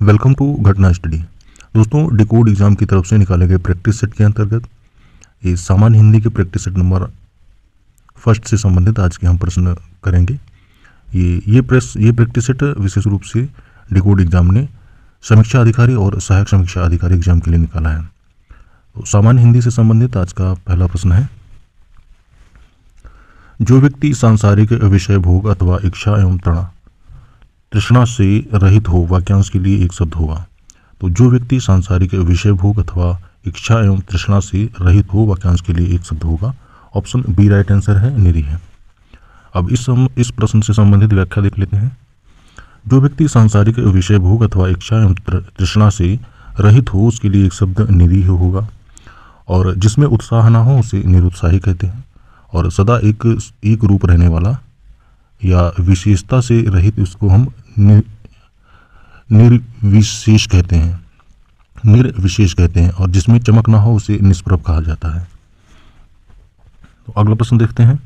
Welcome to घटना study. दोस्तों, decode exam की तरफ से निकाले गए प्रैक्टिस सेट के अंतर्गत ये सामान्य हिंदी के प्रैक्टिस सेट नंबर फर्स्ट से संबंधित आज के हम प्रश्न करेंगे। ये प्रैक्टिस सेट विशेष रूप से डिकोड एग्जाम ने समीक्षा अधिकारी और सहायक समीक्षा अधिकारी एग्जाम के लिए निकाला है। तो सामान्य हिंदी से संबंधित आज का पहला प्रश्न है, जो व्यक्ति सांसारिक विषय भोग अथवा इच्छा एवं तृष्णा से रहित हो, वाक्यांश के लिए एक शब्द होगा। तो जो व्यक्ति सांसारिक विषय भोग अथवा इच्छा एवं तृष्णा से रहित हो, वाक्यांश के लिए एक शब्द होगा। ऑप्शन बी राइट आंसर है, निरीह है। अब इस प्रश्न से संबंधित व्याख्या देख लेते हैं। जो व्यक्ति सांसारिक विषय भोग अथवा इच्छा एवं तृष्णा से रहित हो, उसके लिए एक शब्द निरीह होगा। और जिसमें उत्साह ना हो उसे निरुत्साही कहते हैं। और सदा एक रूप रहने वाला या विशेषता से रहित उसको हम निर्विशेष कहते हैं। और जिसमें चमक ना हो उसे निष्प्रभ कहा जाता है। तो अगला प्रश्न देखते हैं,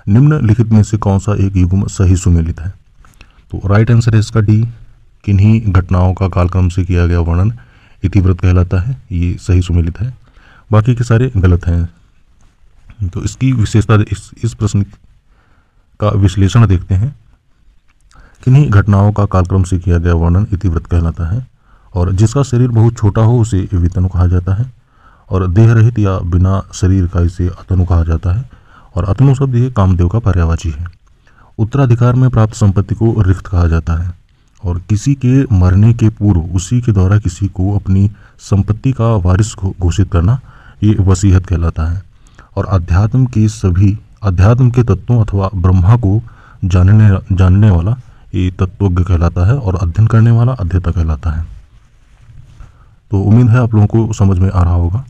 निम्नलिखित में से कौन सा एक युग्म सही सुमेलित है। तो राइट आंसर है इसका डी, किन्हीं घटनाओं का कालक्रम से किया गया वर्णन इतिवृत्त कहलाता है। ये सही सुमेलित है, बाकी के सारे गलत हैं। तो इसकी विशेषता इस प्रश्न का विश्लेषण देखते हैं। किन्हीं घटनाओं का कालक्रम से किया गया वर्णन इतिवृत्त कहलाता है। और जिसका शरीर बहुत छोटा हो उसे वितनु कहा जाता है। और देह रहित या बिना शरीर का इसे अतनु कहा जाता है। और अतनु शब्द ये कामदेव का पर्यायवाची है। उत्तराधिकार में प्राप्त संपत्ति को रिक्त कहा जाता है। और किसी के मरने के पूर्व उसी के द्वारा किसी को अपनी संपत्ति का वारिस घोषित करना ये वसीयत कहलाता है। और अध्यात्म के तत्वों अथवा ब्रह्मा को जानने वाला ये तत्वज्ञ कहलाता है। और अध्ययन करने वाला अध्येता कहलाता है। तो उम्मीद है आप लोगों को समझ में आ रहा होगा।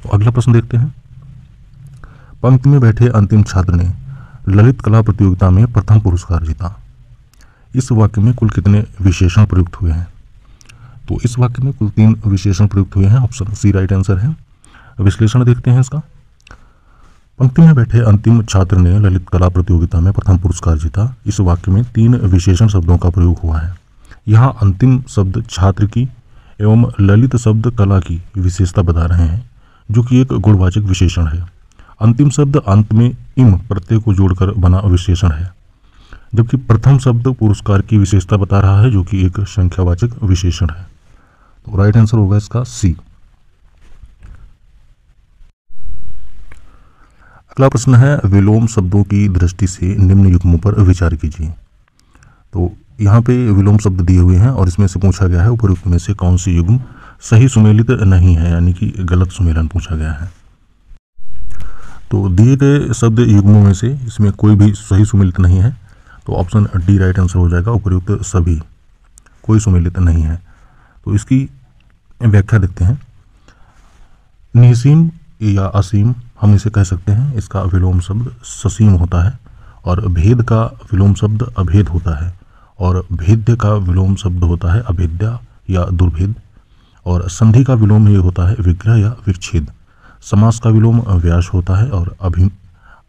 तो अगला प्रश्न देखते हैं, पंक्ति में बैठे अंतिम छात्र ने ललित कला प्रतियोगिता में प्रथम पुरस्कार जीता। इस वाक्य में कुल कितने विशेषण प्रयुक्त हुए हैं। तो इस वाक्य में कुल 3 विशेषण प्रयुक्त हुए हैं। ऑप्शन सी राइट आंसर है। विश्लेषण देखते हैं इसका। पंक्ति में बैठे अंतिम छात्र ने ललित कला प्रतियोगिता में प्रथम पुरस्कार जीता। इस वाक्य में 3 विशेषण शब्दों का प्रयोग हुआ है। यहाँ अंतिम शब्द छात्र की एवं ललित शब्द कला की विशेषता बता रहे हैं, जो कि एक गुणवाचक विशेषण है। अंतिम शब्द अंत में इम प्रत्यय को जोड़कर बना विशेषण है, जबकि प्रथम शब्द पुरस्कार की विशेषता बता रहा है, जो कि एक संख्यावाचक विशेषण है। तो राइट आंसर होगा इसका सी। अगला प्रश्न है, विलोम शब्दों की दृष्टि से निम्न युग्मों पर विचार कीजिए। तो यहाँ पे विलोम शब्द दिए हुए हैं और इसमें से पूछा गया है उपरोक्त में से कौन सी युग्म सही सुमेलित नहीं है, यानी कि गलत सुमेलन पूछा गया है। तो दिए गए शब्द युग्मों में से इसमें कोई भी सही सुमेलित नहीं है। तो ऑप्शन डी राइट आंसर हो जाएगा, उपरोक्त सभी कोई सुमेलित नहीं है। तो इसकी व्याख्या देखते हैं। निसीम या असीम हम इसे कह सकते हैं, इसका विलोम शब्द ससीम होता है। और भेद का विलोम शब्द अभेद होता है। और भेद्य का विलोम शब्द होता है अभेद्या या दुर्भेद। और संधि का विलोम ये होता है विग्रह या विच्छेद। समास का विलोम व्यास होता है। और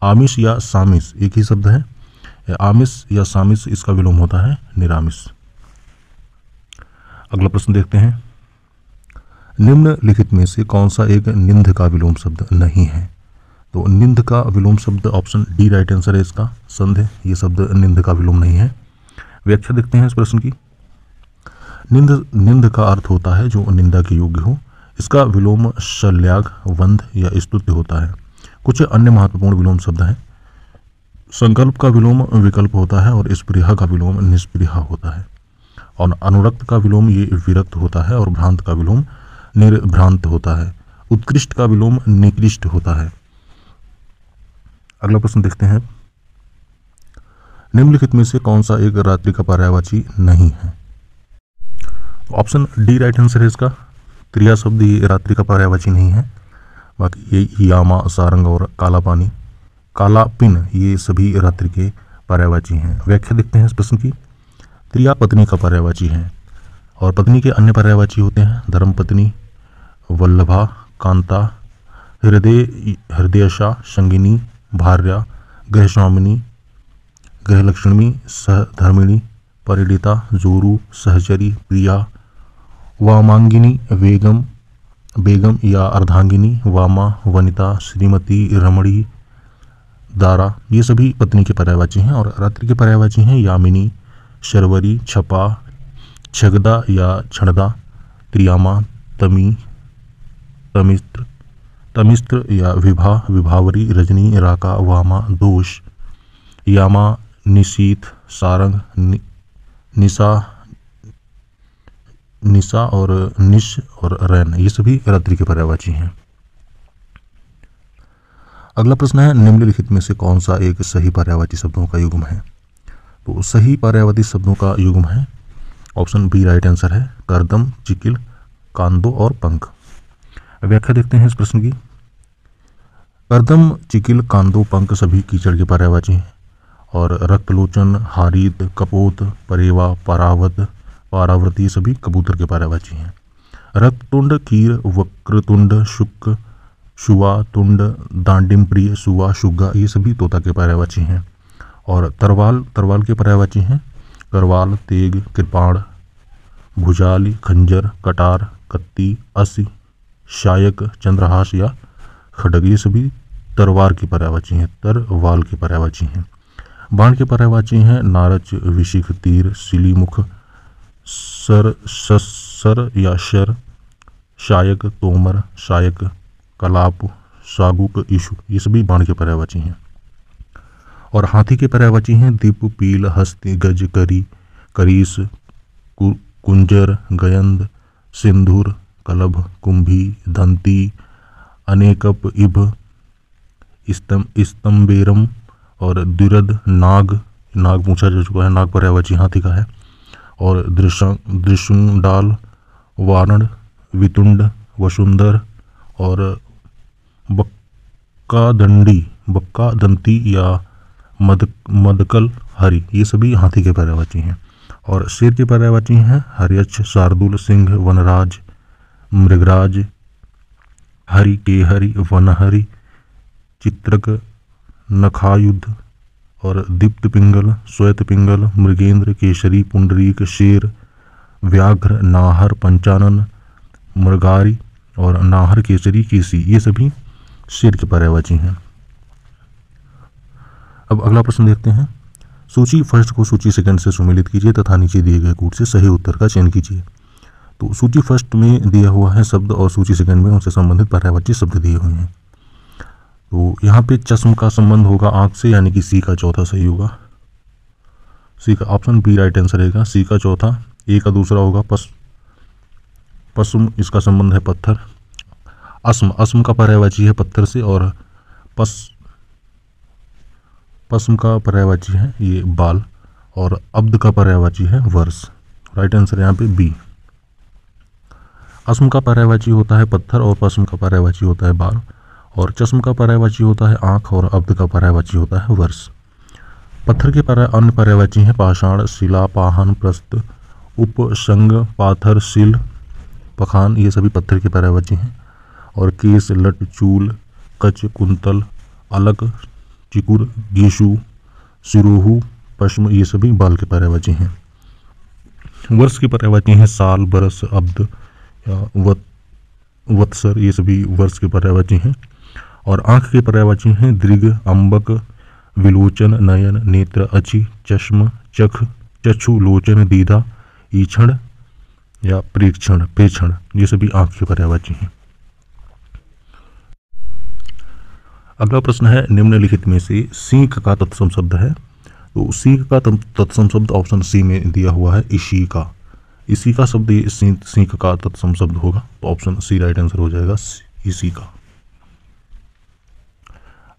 आमिष या सामिस एक ही शब्द है। आमिष या सामिस इसका विलोम होता है निरामिष। अगला प्रश्न देखते हैं, निम्नलिखित में से कौन सा एक निंद का विलोम शब्द नहीं है। तो निंद का विलोम शब्द ऑप्शन डी राइट आंसर है इसका, संध। ये शब्द निंद का विलोम नहीं है। व्याख्या देखते हैं इस प्रश्न की। निंद का अर्थ होता है जो निंदा के योग्य हो। इसका विलोम शल्याग, वंद या स्तुत्य होता है। कुछ अन्य महत्वपूर्ण विलोम शब्द हैं। संकल्प का विलोम विकल्प होता है। और स्पृहा का विलोम निष्पृहा होता है। और अनुरक्त का विलोम ये विरक्त होता है। और भ्रांत का विलोम निर्भ्रांत होता है। उत्कृष्ट का विलोम निकृष्ट होता है। अगला प्रश्न देखते हैं, निम्नलिखित में से कौन सा एक रात्रि का पर्यायवाची नहीं है। ऑप्शन डी राइट आंसर है इसका, क्रिया शब्द ये रात्रि का पर्यायवाची नहीं है। बाकी ये यामा, सारंग और काला पानी, काला पिन ये सभी रात्रि के पर्यायवाची हैं। व्याख्या देखते हैं इस प्रश्न की। क्रिया पत्नी का पर्यायवाची है। और पत्नी के अन्य पर्यायवाची होते हैं धर्मपत्नी, वल्लभा, कांता, हृदयशा, संगिनी, भार्या, गृहस्वामिनी, गृहलक्ष्मी, सहधर्मिणी, परिणीता, जोरू, सहचरी, प्रिया, वामांगिनी, बेगम, बेगम या अर्धांगिनी, वामा, वनिता, श्रीमती, रमणी, दारा, ये सभी पत्नी के पर्यायवाची हैं। और रात्रि के पर्यायवाची हैं यामिनी, शर्वरी, छपा, छगदा या छणदा, त्रियामा, तमी, तमिस्त्र, तमिस्त्र या विभा, विभावरी, रजनी, राका, वामा, दोष, यामा, निशीथ, सारंग, निशा, निशा और निश और रैन, ये सभी रात्रि के पर्यायवाची हैं। अगला प्रश्न है निम्नलिखित में से कौन सा एक सही पर्यायवाची शब्दों का युग्म है। तो सही पर्यायवाची शब्दों का युग्म है ऑप्शन बी राइट आंसर है करदम, चिकिल, कांदो और पंख। व्याख्या देखते हैं इस प्रश्न की। करदम, चिकिल, कांदो, पंख सभी कीचड़ के पर्यायवाची हैं और रक्तलोचन, हारीत, कपोत, परेवा, पारावत, पारावृति सभी कबूतर के पर्यायवाची हैं। रक्ततुंड, कीर, वक्रतुंड, शुक, शुआ, तुंड, दांडिम प्रिय, सुआ, शुगा ये सभी तोता के पर्यायवाची हैं। और तरवाल, तरवाल के पर्यायवाची हैं करवाल, तेग, कृपाण, भुजाली, खंजर, कटार, कत्ती, असी, शायक, चंद्रहास या खड्ग ये सभी तरवार की पर्यायवाची हैं, तरवाल की पर्यायवाची हैं। बाण के पर्यायवाची हैं नारच, विशिख, तीर, सिलीमुख, सर, सर या शर, शायक, तोमर, शायक, कलाप, सागुक, ईशु ये सभी बाण के पर्यायवाची हैं। और हाथी के पर्यायवाची हैं दीप, पील, हस्ती, गज, करी, करीस, कुंजर, गयंद, सिंधुर, कलभ, कुंभी, दंती, अनेकप, इभ, स्तंबेरम और द्विरद, नाग, नाग पूछा जा चुका है, नाग पर्यायवाची हाथी का है। और दृशुंडाल, वारण, वितुंड, वसुंधर और बक्कादंडी, बक्कादंती या मदकल, हरि ये सभी हाथी के पर्यायवाची हैं। और शेर के पर्यायवाची हैं हरियच्छ, शार्दुल, सिंह, वनराज, मृगराज, हरि, केहरि, वनहरि, चित्रक, नखायुध और दीप्त पिंगल, श्वेत पिंगल, मृगेंद्र, केशरी, पुंडरीक, शेर, व्याघ्र, नाहर, पंचानन, मृगारी और नाहर, केसरी, केसी ये सभी शेर के पर्यायवाची हैं। अब अगला प्रश्न देखते हैं। सूची फर्स्ट को सूची सेकंड से सुमेलित कीजिए तथा नीचे दिए गए कूट से सही उत्तर का चयन कीजिए। तो सूची फर्स्ट में दिया हुआ है शब्द और सूची सेकंड में उनसे संबंधित पर्यायवाची शब्द दिए हुए हैं। तो यहाँ पे चश्म का संबंध होगा आँख से, यानी कि सी का चौथा सही होगा। सी का ऑप्शन बी राइट आंसर रहेगा, सी का चौथा। ए का दूसरा होगा पश्म, इसका संबंध है पत्थर। अस्म का पर्यायवाची है पत्थर से और पश्म का पर्यायवाची है ये बाल और अब्द का पर्यायवाची है वर्ष। राइट आंसर यहाँ पे बी। अस्म का पर्यायवाची होता है पत्थर और पश्म का पर्यायवाची होता है बाल और चश्म का पर्यायवाची होता है आँख और अब्द का पर्यायवाची होता है वर्ष। पत्थर के अन्य पर्यायवाची हैं पाषाण, शिला, पाहन, प्रस्त, उपसंग, पाथर, शिल, पखान ये सभी पत्थर के पर्यायवाची हैं। और केस, लट, चूल, कच, कुंतल, अलक, चिकुर, गेशु, सिरोहू, पश्म ये सभी बाल के पर्यायवाची हैं। वर्ष के पर्यायवाची हैं साल, बरस, अब्द या वत्सर ये सभी वर्ष के पर्यायवाची हैं। और आँख के पर्यायवाची हैं दृग, अम्बक, विलोचन, नयन, नेत्र, अचि, चश्म, चख, चक्षु, लोचन, दीधा, ईक्षण या प्रेक्षण, प्रेक्षण ये सभी आँख के पर्यायवाची हैं। अगला प्रश्न है निम्नलिखित में से सीख का तत्सम शब्द है। तो सीख का तत्सम शब्द ऑप्शन सी में दिया हुआ है इसी का। इसी का शब्द ये सीख का तत्सम शब्द होगा, तो ऑप्शन सी राइट आंसर हो जाएगा इसी का।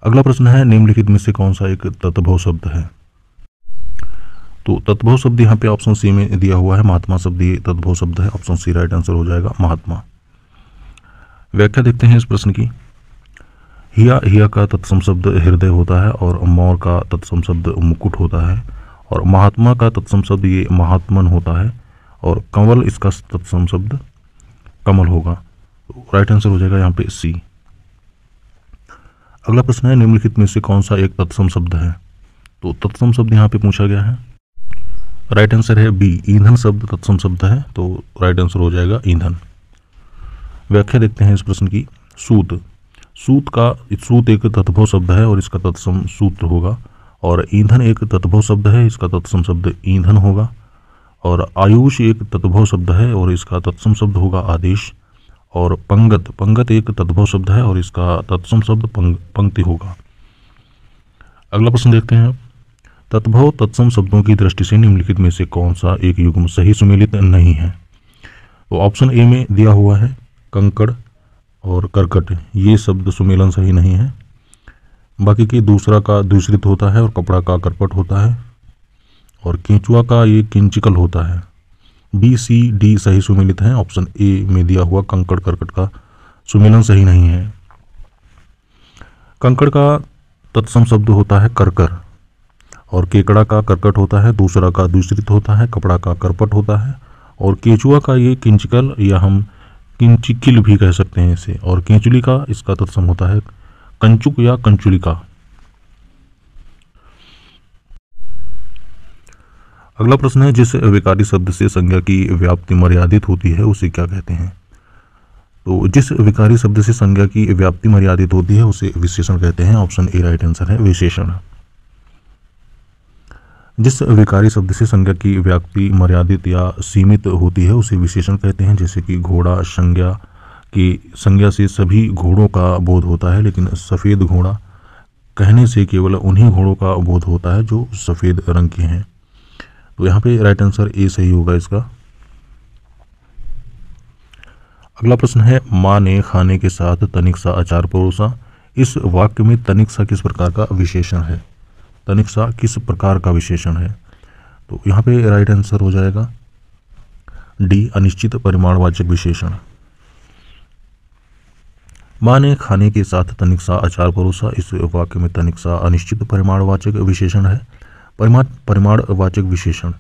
अगला प्रश्न है निम्नलिखित में से कौन सा एक तत्भव शब्द है। तो तत्भव शब्द यहाँ पे ऑप्शन सी में दिया हुआ है महात्मा शब्द, ये तत्भव शब्द है, ऑप्शन सी राइट आंसर हो जाएगा महात्मा। व्याख्या देखते हैं इस प्रश्न की। हिया का तत्सम शब्द हृदय होता है और मोर का तत्सम शब्द मुकुट होता है और महात्मा का तत्सम शब्द ये महात्मन होता है और कंवल इसका तत्सम शब्द कमल होगा। तो राइट आंसर हो जाएगा यहाँ पे सी। अगला प्रश्न है निम्नलिखित में से कौन सा एक तत्सम शब्द है। तो तत्सम शब्द यहाँ पे पूछा गया है। राइट आंसर है बी, ईंधन शब्द तत्सम शब्द है, तो राइट आंसर हो जाएगा ईंधन। व्याख्या देखते हैं इस प्रश्न की। सूत, सूत एक तत्भव शब्द है और इसका तत्सम सूत्र होगा। और ईंधन एक तत्भव शब्द है, इसका तत्सम शब्द ईंधन होगा। और आयुष एक तत्भव शब्द है और इसका तत्सम शब्द होगा आदेश। और पंगत एक तत्भव शब्द है और इसका तत्सम शब्द पंक्ति होगा। अगला प्रश्न देखते हैं। तत्भव तत्सम शब्दों की दृष्टि से निम्नलिखित में से कौन सा एक युग्म सही सुमेलित नहीं है? तो ऑप्शन ए में दिया हुआ है कंकड़ और करकट, ये शब्द सुमेलन सही नहीं है। बाकी के दूसरा का दूसरित होता है और कपड़ा का करपट होता है। और केंचुआ का ये किंचिकल होता है। बी, सी, डी सही सुमेलित हैं। ऑप्शन ए में दिया हुआ कंकड़ करकट का सुमेलन सही नहीं है। कंकड़ का तत्सम शब्द होता है करकर और केकड़ा का करकट होता है, दूसरा का दूसरित होता है, कपड़ा का करपट होता है। और केंचुआ का ये किंचिकल या हम किंचिकिल भी कह सकते हैं इसे। और केंचुली का इसका तत्सम होता है कंचुक या कंचुलिका। अगला प्रश्न है, जिस विकारी शब्द से संज्ञा की व्याप्ति मर्यादित होती है उसे क्या कहते हैं? तो जिस विकारी शब्द से संज्ञा की व्याप्ति मर्यादित होती है उसे विशेषण कहते हैं। ऑप्शन ए राइट आंसर है, विशेषण। जिस विकारी शब्द से संज्ञा की व्याप्ति मर्यादित या सीमित होती है उसे विशेषण कहते हैं। जैसे कि घोड़ा, संज्ञा से सभी घोड़ों का बोध होता है, लेकिन सफ़ेद घोड़ा कहने से केवल उन्हीं घोड़ों का बोध होता है जो सफ़ेद रंग के हैं। तो यहाँ पे राइट आंसर ए सही होगा इसका। अगला प्रश्न है, माँ ने खाने के साथ तनिक सा अचार परोसा। इस वाक्य में तनिक सा किस प्रकार का विशेषण है? तनिक सा किस प्रकार का विशेषण है? तो यहाँ पे राइट आंसर हो जाएगा डी, अनिश्चित परिमाणवाचक विशेषण। माँ ने खाने के साथ तनिक सा अचार परोसा, इस वाक्य में तनिक सा अनिश्चित परिमाणवाचक विशेषण है। परिमाणवाचक विशेषण,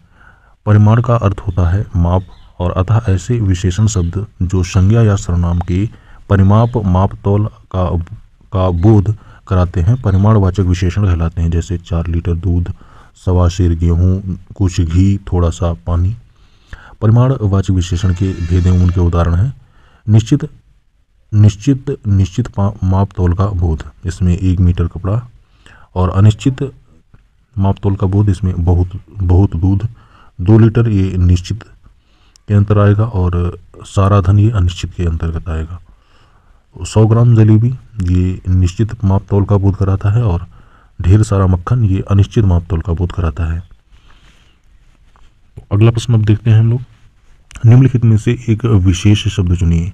परिमाण का अर्थ होता है माप, और अतः ऐसे विशेषण शब्द जो संज्ञा या सर्वनाम के परिमाप मापतौल का बोध कराते हैं परिमाणवाचक विशेषण कहलाते हैं। जैसे 4 लीटर दूध, 1.25 सेर गेहूँ, कुछ घी, थोड़ा सा पानी। परिमाणवाचक विशेषण के भेद एवं उनके उदाहरण हैं निश्चित मापतौल का बोध, इसमें 1 मीटर कपड़ा। और अनिश्चित मापतौल का बोध, इसमें बहुत दूध, 2 लीटर ये निश्चित के अंतर आएगा और सारा धन ये अनिश्चित के अंतर्गत आएगा। 100 ग्राम जलेबी ये निश्चित मापतौल का बोध कराता है और ढेर सारा मक्खन ये अनिश्चित मापतौल का बोध कराता है। अगला प्रश्न अब देखते हैं हम लोग। निम्नलिखित में से एक विशेष शब्द चुनिए।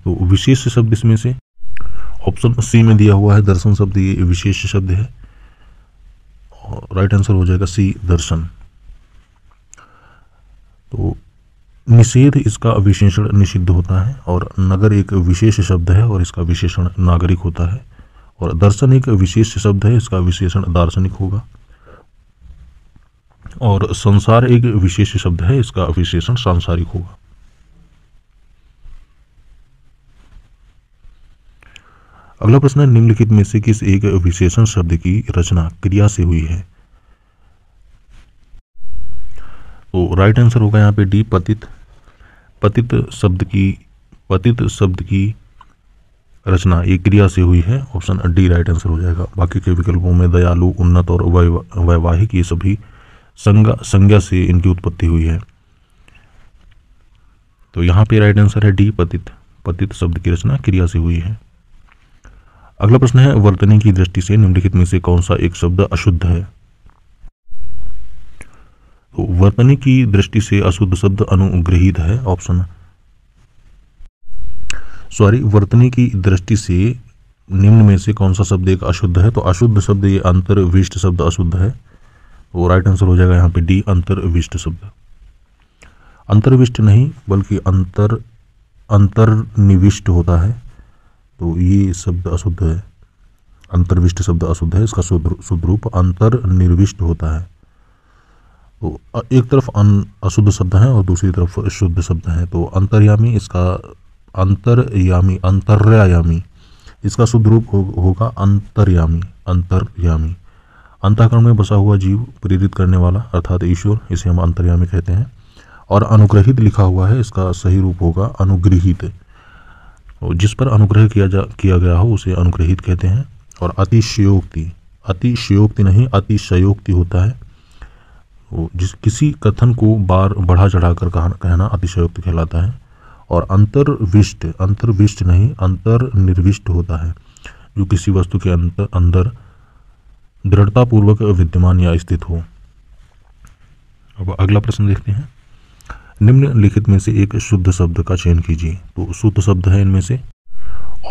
तो विशेष शब्द इसमें से ऑप्शन सी में दिया हुआ है दर्शन शब्द, ये विशेष शब्द है और राइट आंसर हो जाएगा सी, दर्शन। तो निषेध इसका विशेषण निषिद्ध होता है और नगर एक विशेष शब्द है और इसका विशेषण नागरिक होता है। और दर्शन एक विशेष शब्द है, इसका विशेषण दार्शनिक होगा। और संसार एक विशेष शब्द है, इसका विशेषण सांसारिक होगा। अगला प्रश्न है, निम्नलिखित में से किस एक विशेषण शब्द की रचना क्रिया से हुई है? तो राइट आंसर होगा यहाँ पे डी, पतित। पतित शब्द की रचना एक क्रिया से हुई है। ऑप्शन डी राइट आंसर हो जाएगा। बाकी के विकल्पों में दयालु, उन्नत और वैवाहिक ये सभी संज्ञा से इनकी उत्पत्ति हुई है। तो यहाँ पे राइट आंसर है डी, पतित शब्द की रचना क्रिया से हुई है। अगला प्रश्न है, वर्तनी की दृष्टि से निम्नलिखित में से कौन सा एक शब्द अशुद्ध है? तो वर्तनी की दृष्टि से अशुद्ध शब्द अनुग्रहित है। वर्तनी की दृष्टि से निम्न में से कौन सा शब्द एक अशुद्ध है? तो अशुद्ध शब्द ये अंतर्विष्ट शब्द अशुद्ध है। तो राइट आंसर हो जाएगा यहाँ पे डी, अंतर्विष्ट शब्द। अंतर्विष्ट नहीं बल्कि अंतर्निविष्ट होता है, तो ये शब्द अशुद्ध है। अंतर्विष्ट शब्द अशुद्ध है, इसका शुद्ध रूप अंतर्निर्विष्ट होता है। तो एक तरफ अशुद्ध शब्द है और दूसरी तरफ शुद्ध शब्द है। तो अंतर्यामी इसका शुद्ध रूप होगा अंतर्यामी। अंतःकरण में बसा हुआ जीव, प्रेरित करने वाला अर्थात ईश्वर, इसे हम अंतर्यामी कहते हैं। और अनुग्रहित लिखा हुआ है, इसका सही रूप होगा अनुगृहीत। जिस पर अनुग्रह किया गया हो उसे अनुग्रहित कहते हैं। और अतिशयोक्ति, अतिशयोक्ति नहीं अतिशयोक्ति होता है। जिस किसी कथन को बार बढ़ा चढ़ाकर कहना अतिशयोक्ति कहलाता है। और अंतर्विष्ट, अंतर्विष्ट नहीं अंतर्निर्विष्ट होता है, जो किसी वस्तु के अंदर दृढ़तापूर्वक विद्यमान या स्थित हो। अब अगला प्रश्न देखते हैं। निम्नलिखित में से एक शुद्ध शब्द का चयन कीजिए। तो शुद्ध शब्द है इनमें से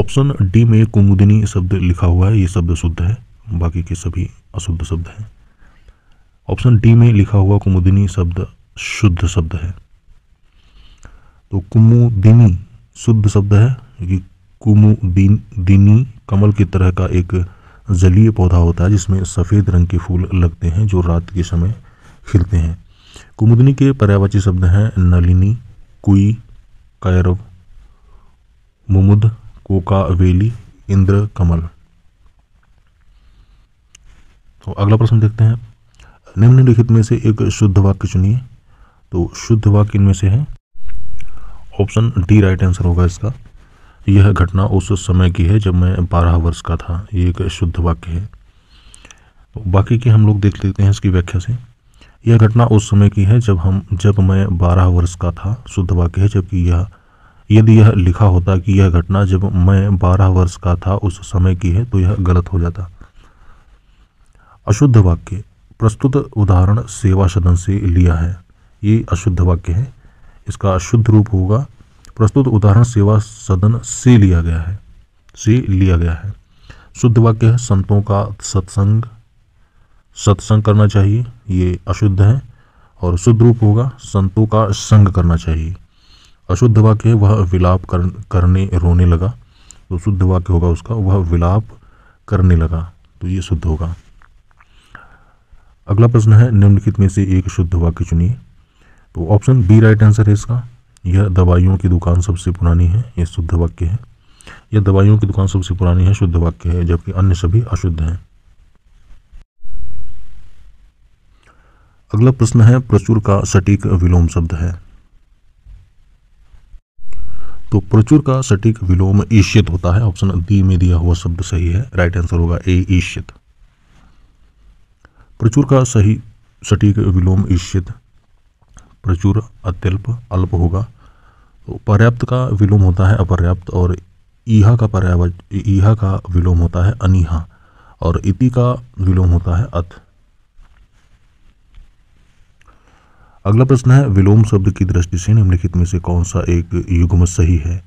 ऑप्शन डी में कुमुदिनी शब्द लिखा हुआ है, ये शब्द शुद्ध है, बाकी के सभी अशुद्ध शब्द हैं। ऑप्शन डी में लिखा हुआ कुमुदिनी शब्द शुद्ध शब्द है। तो कुमुदिनी शुद्ध शब्द है, क्योंकि कुमुदिनी कमल की तरह का एक जलीय पौधा होता है जिसमें सफ़ेद रंग के फूल लगते हैं जो रात के समय खिलते हैं। कुमुदिनी के पर्यायवाची शब्द हैं नलिनी, कुई, कैरव, मुमुद, कोकावेली, इंद्र कमल। तो अगला प्रश्न देखते हैं। निम्नलिखित में से एक शुद्ध वाक्य चुनिए। तो शुद्ध वाक्य इनमें से है, ऑप्शन डी राइट आंसर होगा इसका। यह घटना उस समय की है जब मैं 12 वर्ष का था, ये एक शुद्ध वाक्य है। तो बाकी के हम लोग देख लेते हैं इसकी व्याख्या से। यह घटना उस समय की है जब मैं 12 वर्ष का था, शुद्ध वाक्य है। जबकि यदि यह लिखा होता कि यह घटना जब मैं 12 वर्ष का था उस समय की है, तो यह गलत हो जाता। अशुद्ध वाक्य, प्रस्तुत उदाहरण सेवा सदन से लिया है, ये अशुद्ध वाक्य है। इसका शुद्ध रूप होगा प्रस्तुत उदाहरण सेवा सदन से लिया गया है। शुद्ध वाक्य है संतों का सत्संग करना चाहिए, ये अशुद्ध है। और शुद्ध रूप होगा संतों का संग करना चाहिए। अशुद्ध वाक्य है वह विलाप करने रोने लगा, तो शुद्ध वाक्य होगा उसका वह विलाप करने लगा, तो ये शुद्ध होगा। अगला प्रश्न है निम्नलिखित में से एक शुद्ध वाक्य चुनिए। तो ऑप्शन बी राइट आंसर है इसका। यह दवाइयों की दुकान सबसे पुरानी है, यह शुद्ध वाक्य है। यह दवाइयों की दुकान सबसे पुरानी है, शुद्ध वाक्य है, जबकि अन्य सभी अशुद्ध हैं। अगला प्रश्न है प्रचुर का सटीक विलोम शब्द है। तो प्रचुर का सटीक विलोम ईष्यत होता है। ऑप्शन डी में दिया हुआ शब्द सही है, राइट आंसर होगा ए ईष्यत। प्रचुर का सही सटीक विलोम ईष्यत। प्रचुर अत्यल्प अल्प होगा। तो पर्याप्त का विलोम होता है अपर्याप्त, और ईहा का विलोम होता है अनीहा, और इति का विलोम होता है अथ। अगला प्रश्न है विलोम शब्द की दृष्टि से निम्नलिखित में से कौन सा एक युग्म सही है।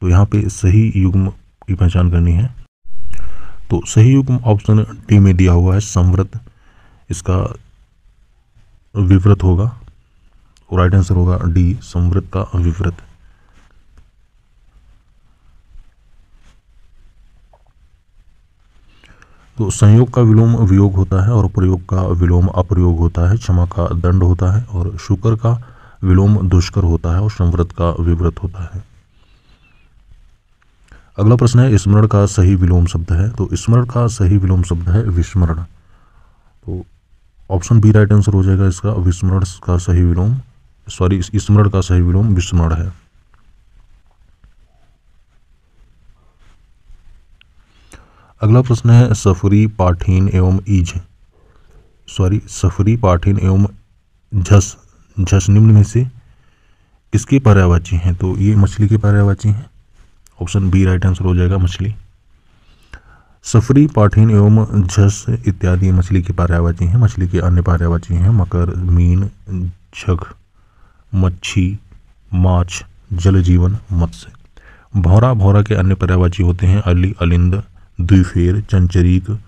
तो यहाँ पे सही युग्म की पहचान करनी है। तो सही युग्म ऑप्शन डी में दिया हुआ है संवृत, इसका विवृत होगा, और राइट आंसर होगा डी संवृत का विवृत। तो संयोग का विलोम वियोग होता है, और प्रयोग का विलोम अप्रयोग होता है। क्षमा का दंड होता है, और शुकर का विलोम दुष्कर होता है, और संवृत का विव्रत होता है। अगला प्रश्न है स्मरण का सही विलोम शब्द है। तो स्मरण का सही विलोम शब्द है विस्मरण। तो ऑप्शन बी राइट आंसर हो जाएगा इसका। विस्मरण का सही विलोम स्मरण का सही विलोम विस्मरण है। अगला प्रश्न है सफरी पाठीन एवं झस निम्न में से किसके पर्यायवाची हैं। तो ये मछली के पर्यायवाची हैं। ऑप्शन बी राइट आंसर हो जाएगा मछली। सफरी पाठीन एवं झस इत्यादि मछली के पर्यायवाची हैं। मछली के अन्य पर्यायवाची हैं मकर, मीन, झग, मच्छी, माछ, जल जीवन, मत्स्य। भौरा के अन्य पर्यायवाची होते हैं अली, अलिंद, द्विफेर, चंचरीक,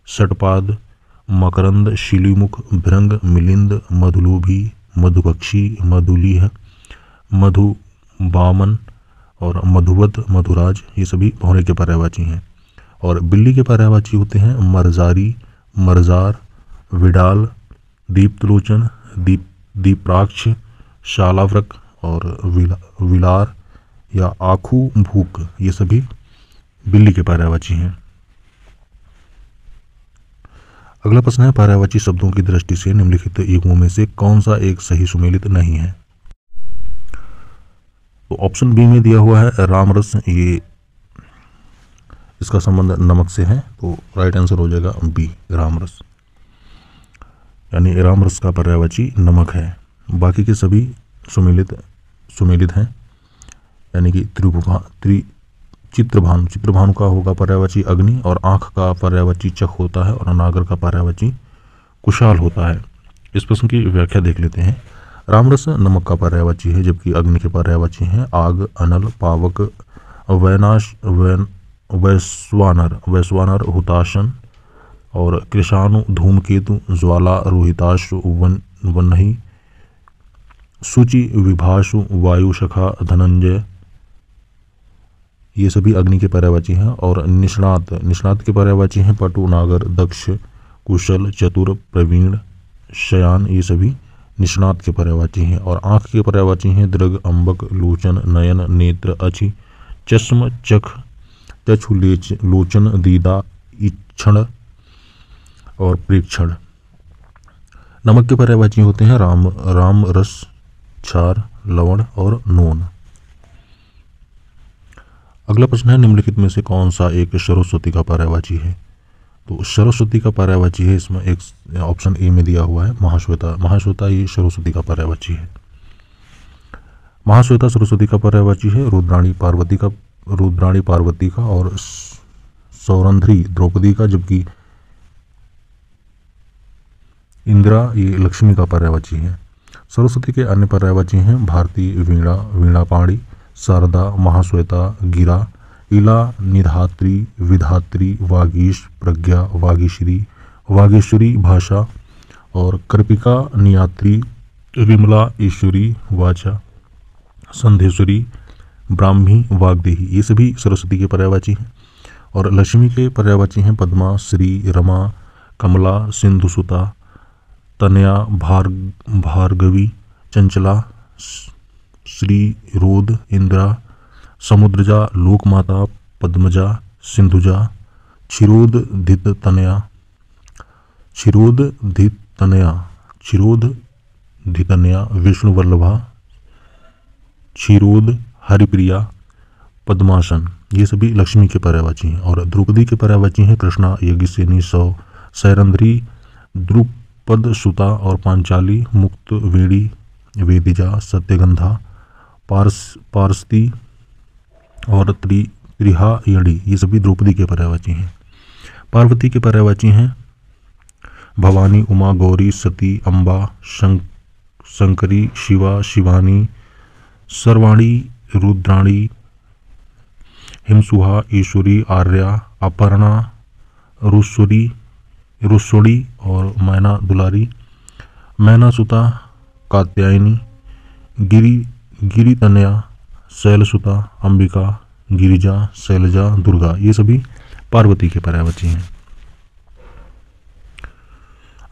षटपाद, मकरंद, शिलीमुख, भृंग, मिलिंद, मधुलोभी, मधुपक्षी, मधुलीह, मधुबामन और मधुवत, मधुराज, ये सभी भौरे के पर्यायवाची हैं। और बिल्ली के पर्यायवाची होते हैं मरजारी, मरजार, विडाल, दीप्तलोचन, दीप्राक्ष, शालाव्रक और विलार या आखू भूक, ये सभी बिल्ली के पर्यायवाची हैं। अगला प्रश्न है, पर्यायवाची शब्दों की दृष्टि से निम्नलिखित युग्मों में से कौन सा एक सही सुमेलित नहीं है। तो ऑप्शन बी में दिया हुआ है रामरस, ये इसका संबंध नमक से है, तो राइट आंसर हो जाएगा बी, रामरस, यानी रामरस का पर्यायवाची नमक है। बाकी के सभी सुमेलित हैं, यानी कि चित्रभानु, चित्रभानु का होगा पर्यायवाची अग्नि, और आँख का पर्यायवाची चख होता है, और अनागर का पर्यायवाची कुशाल होता है। इस प्रश्न की व्याख्या देख लेते हैं। रामरस नमक का पर्यायवाची है, जबकि अग्नि के पर्यायवाची हैं आग, अनल, पावक, वैश्वानर, हुताशन, और कृषाणु, धूमकेतु, ज्वाला, रोहिताशु, वन्ही, सूचि, विभाषु, वायुशखा, धनंजय, ये सभी अग्नि के पर्यायवाची हैं। और निष्णात के पर्यायवाची हैं पटु, नागर, दक्ष, कुशल, चतुर, प्रवीण, शयान, ये सभी निष्णात के पर्यायवाची हैं। और आँख के पर्यायवाची हैं दृग, अम्बक, लोचन, नयन, नेत्र, अचि, चश्म, चख, चक्षु, लोचन, दीदा, इक्षण और प्रेक्षण। नमक के पर्यायवाची होते हैं राम, रस, क्षार, लवण और नोन। अगला प्रश्न है, निम्नलिखित में से कौन सा एक सरस्वती का पर्यायवाची है। तो सरस्वती का पर्यायवाची है, इसमें एक ऑप्शन ए में दिया हुआ है महाश्वेता। महाश्वेता ये सरस्वती का पर्यायवाची है। महाश्वेता सरस्वती का पर्यायवाची है। रुद्राणी पार्वती का और सौरंध्री द्रौपदी का, जबकि इंदिरा ये लक्ष्मी का पर्यायवाची है। सरस्वती के अन्य पर्यायवाची हैं भारती, वीणा, वीणापाणी, शारदा, महाश्वेता, गिरा, इला, निधात्री, विधात्री, वागीश, प्रज्ञा, वागीश्वरी, भाषा, और कृपिका, नियात्री, विमला, ईश्वरी, वाचा, संधेश्वरी, ब्राह्मी, वाग्देही, ये सभी सरस्वती के पर्यायवाची हैं। और लक्ष्मी के पर्यायवाची हैं पद्मा, श्री, रमा, कमला, सिंधुसुता, तनया, भार्गवी, चंचला, श्री, रोद, इंदिरा, समुद्रजा, लोकमाता, पद्मजा, सिंधुजा, क्षीरोद धितनया, विष्णुवल्लभा, क्षीरोद, हरिप्रिया, पद्मासन, ये सभी लक्ष्मी के पर्यायवाची हैं। और द्रौपदी के पर्यायवाची हैं कृष्णा, यज्ञसेनी, सैरंध्री, द्रुपद सुता और पांचाली, मुक्त, वेणी, वेदिजा, सत्यगंधा, पारस्ती और त्रिहायणी, ये सभी द्रौपदी के पर्यायवाची हैं। पार्वती के पर्यायवाची हैं भवानी, उमा, गौरी, सती, अम्बा, शंकरी, शिवा, शिवानी, सर्वाणी, रुद्राणी, हिमसुहा, ईश्वरी, आर्या, अपर्णा, रुस्वड़ी और मैना दुलारी, मैना सुता, कात्यायनी, गिरितनया, शैलसुता, अंबिका, गिरिजा, शैलजा, दुर्गा, ये सभी पार्वती के पर्यायवाची हैं।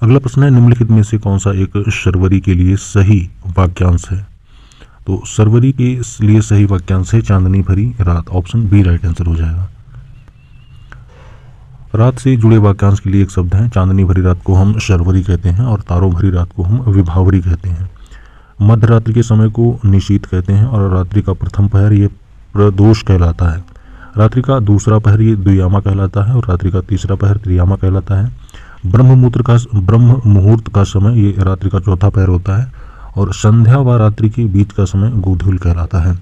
अगला प्रश्न है, निम्नलिखित में से कौन सा एक शर्वरी के लिए सही वाक्यांश है। तो शर्वरी के लिए सही वाक्यांश है चांदनी भरी रात, ऑप्शन बी राइट आंसर हो जाएगा। रात से जुड़े वाक्यांश के लिए एक शब्द है, चांदनी भरी रात को हम शर्वरी कहते हैं और तारों भरी रात को हम विभावरी कहते हैं। मध्य रात्रि के समय को निशीत कहते हैं और रात्रि का प्रथम पहर ये प्रदोष कहलाता है। रात्रि का दूसरा पहर ये द्वियामा कहलाता है और रात्रि का तीसरा पहर त्रियामा कहलाता है। ब्रह्म मुहूर्त का समय ये रात्रि का चौथा पहर होता है और संध्या व रात्रि के बीच का समय गोधूल कहलाता है।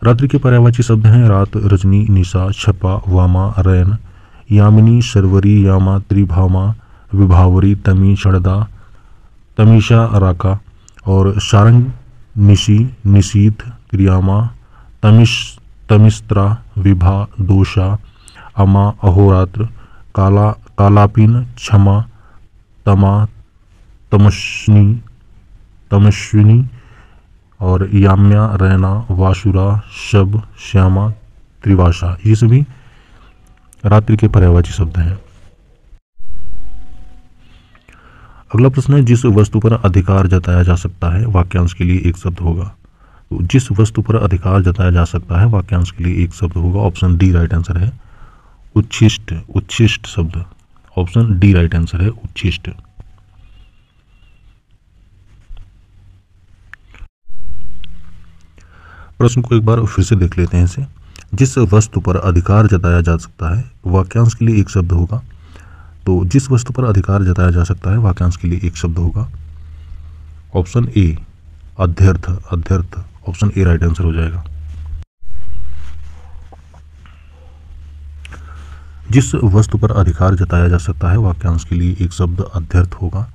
रात्रि के पर्यायवाची शब्द हैं रात, रजनी, निशा, छपा, वामा, रैन, यामिनी, शर्वरी, यामा, त्रिभामा, विभावरी, तमी, शरदा, तमीशा, राका और शारंग, निशी, निशीथ, त्रियामा, तमिस्त्रा, विभा, दोषा, अमा, अहोरात्र, कालापीन, क्षमा, तमा, तमस्विनी और याम्या, रैना, वासुरा, शब, श्यामा, त्रिवाशा, ये सभी रात्रि के पर्यायवाची शब्द हैं। अगला प्रश्न है, जिस वस्तु पर अधिकार जताया जा सकता है वाक्यांश के लिए एक शब्द होगा। तो जिस वस्तु पर अधिकार जताया जा सकता है वाक्यांश के लिए एक शब्द होगा, ऑप्शन डी राइट आंसर है। उच्छिष्ट शब्द, ऑप्शन डी राइट आंसर है, उच्छिष्ट। प्रश्न को एक बार फिर से देख लेते हैं इसे। जिस वस्तु पर अधिकार जताया जा सकता है वाक्यांश के लिए एक शब्द होगा। तो जिस वस्तु पर अधिकार जताया जा सकता है वाक्यांश के लिए एक शब्द होगा। ऑप्शन ए अध्यर्थ, अध्यर्थ, ऑप्शन ए राइट आंसर हो जाएगा। जिस वस्तु पर अधिकार जताया जा सकता है वाक्यांश के लिए एक शब्द अध्यर्थ होगा।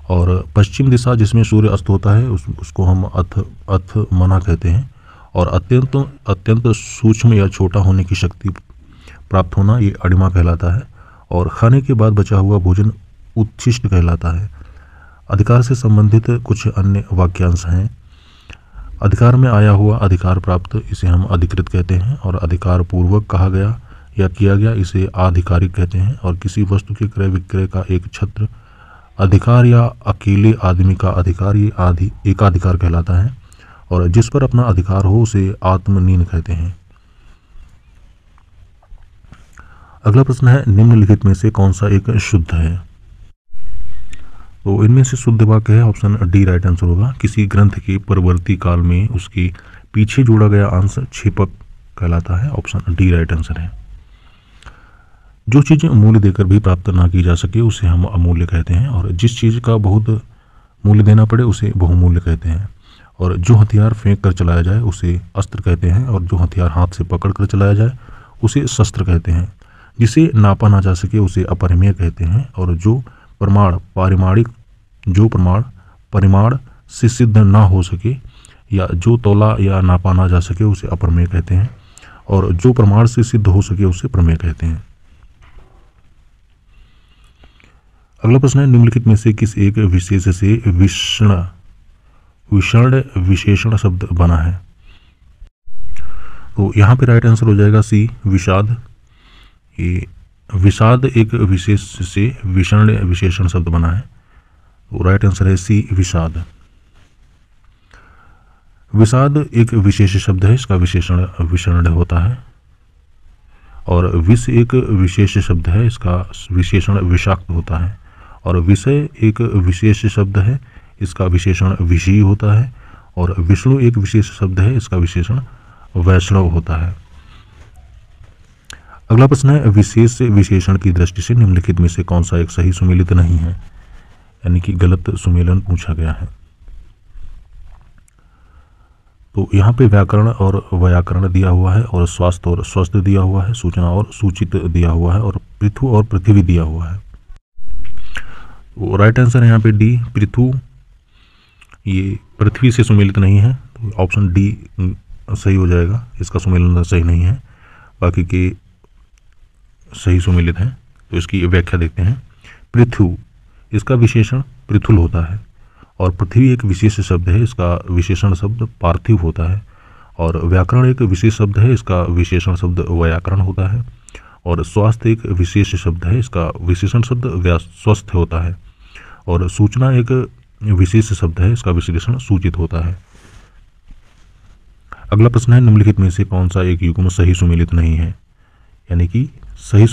और पश्चिम दिशा जिसमें सूर्य अस्त होता है उसको हम अथ मना कहते हैं। और अत्यंत सूक्ष्म या छोटा होने की शक्ति प्राप्त होना ये अणिमा कहलाता है। और खाने के बाद बचा हुआ भोजन उच्छिष्ट कहलाता है। अधिकार से संबंधित कुछ अन्य वाक्यांश हैं। अधिकार में आया हुआ अधिकार प्राप्त इसे हम अधिकृत कहते हैं। और अधिकार पूर्वक कहा गया या किया गया इसे आधिकारिक कहते हैं। और किसी वस्तु के क्रय विक्रय का एक छत्र अधिकार या अकेले आदमी का अधिकार ये एकाधिकार कहलाता है। और जिस पर अपना अधिकार हो उसे आत्मनीन कहते हैं। अगला प्रश्न है निम्नलिखित में से कौन सा एक शुद्ध है। तो इनमें से शुद्ध वाक्य है, ऑप्शन डी राइट आंसर होगा। किसी ग्रंथ के परवर्ती काल में उसके पीछे जोड़ा गया अंश छेपक कहलाता है। ऑप्शन डी राइट आंसर है। जो चीज़ मूल्य देकर भी प्राप्त ना की जा सके उसे हम अमूल्य कहते हैं। और जिस चीज़ का बहुत मूल्य देना पड़े उसे बहुमूल्य कहते हैं। और जो हथियार फेंक कर चलाया जाए उसे अस्त्र कहते हैं। और जो हथियार हाथ से पकड़ कर चलाया जाए उसे शस्त्र कहते हैं। जिसे नापा ना जा सके उसे अपरिमेय कहते हैं। और जो प्रमाण परिमाण से सिद्ध ना हो सके या जो तोला या नापा ना जा सके उसे अपरमेय कहते हैं। और जो प्रमाण से सिद्ध हो सके उसे प्रमेय कहते हैं। अगला प्रश्न है निम्नलिखित में से किस एक विशेष से विषण विशेषण शब्द बना है। तो यहाँ पे राइट आंसर हो जाएगा सी विषाद। ये विषाद एक विशेष से विषण विशेषण शब्द बना है। तो राइट आंसर है सी विषाद। विषाद एक विशेष शब्द है, इसका विशेषण विषण होता है। और विष एक विशेष शब्द है, इसका विशेषण विषाक्त होता है। और विषय एक विशेष शब्द है, इसका विशेषण विषयी होता है। और विष्णु एक विशेष शब्द है, इसका विशेषण वैष्णव होता है। अगला प्रश्न है विशेष विशेषण की दृष्टि से निम्नलिखित में से कौन सा एक सही सुमेलित नहीं है, यानी कि गलत सुमेलन पूछा गया है। तो यहाँ पे व्याकरण और व्याकरण दिया हुआ है। और स्वास्थ्य और स्वस्थ दिया हुआ है। सूचना और सूचित दिया हुआ है। और पृथु और पृथ्वी दिया हुआ है। तो राइट आंसर है यहाँ पे डी पृथु। ये पृथ्वी से सुमेलित नहीं है, तो ऑप्शन डी सही हो जाएगा। इसका सुमेलन सही नहीं है, बाकी के सही सुमेलित हैं। तो इसकी व्याख्या देखते हैं। पृथु इसका विशेषण पृथुल होता है। और पृथ्वी एक विशेष शब्द है, इसका विशेषण शब्द पार्थिव होता है। और व्याकरण एक विशेष शब्द है, इसका विशेषण शब्द व्याकरण होता है। और स्वास्थ्य एक विशेष शब्द है, इसका विशेषण शब्द स्वस्थ होता है। और सूचना एक विशेष शब्द है, इसका विशेषण सूचित होता है। अगला प्रश्न है निम्नलिखित में से कौन सा एक युग्म सही सुमेलित नहीं है, यानी कि सही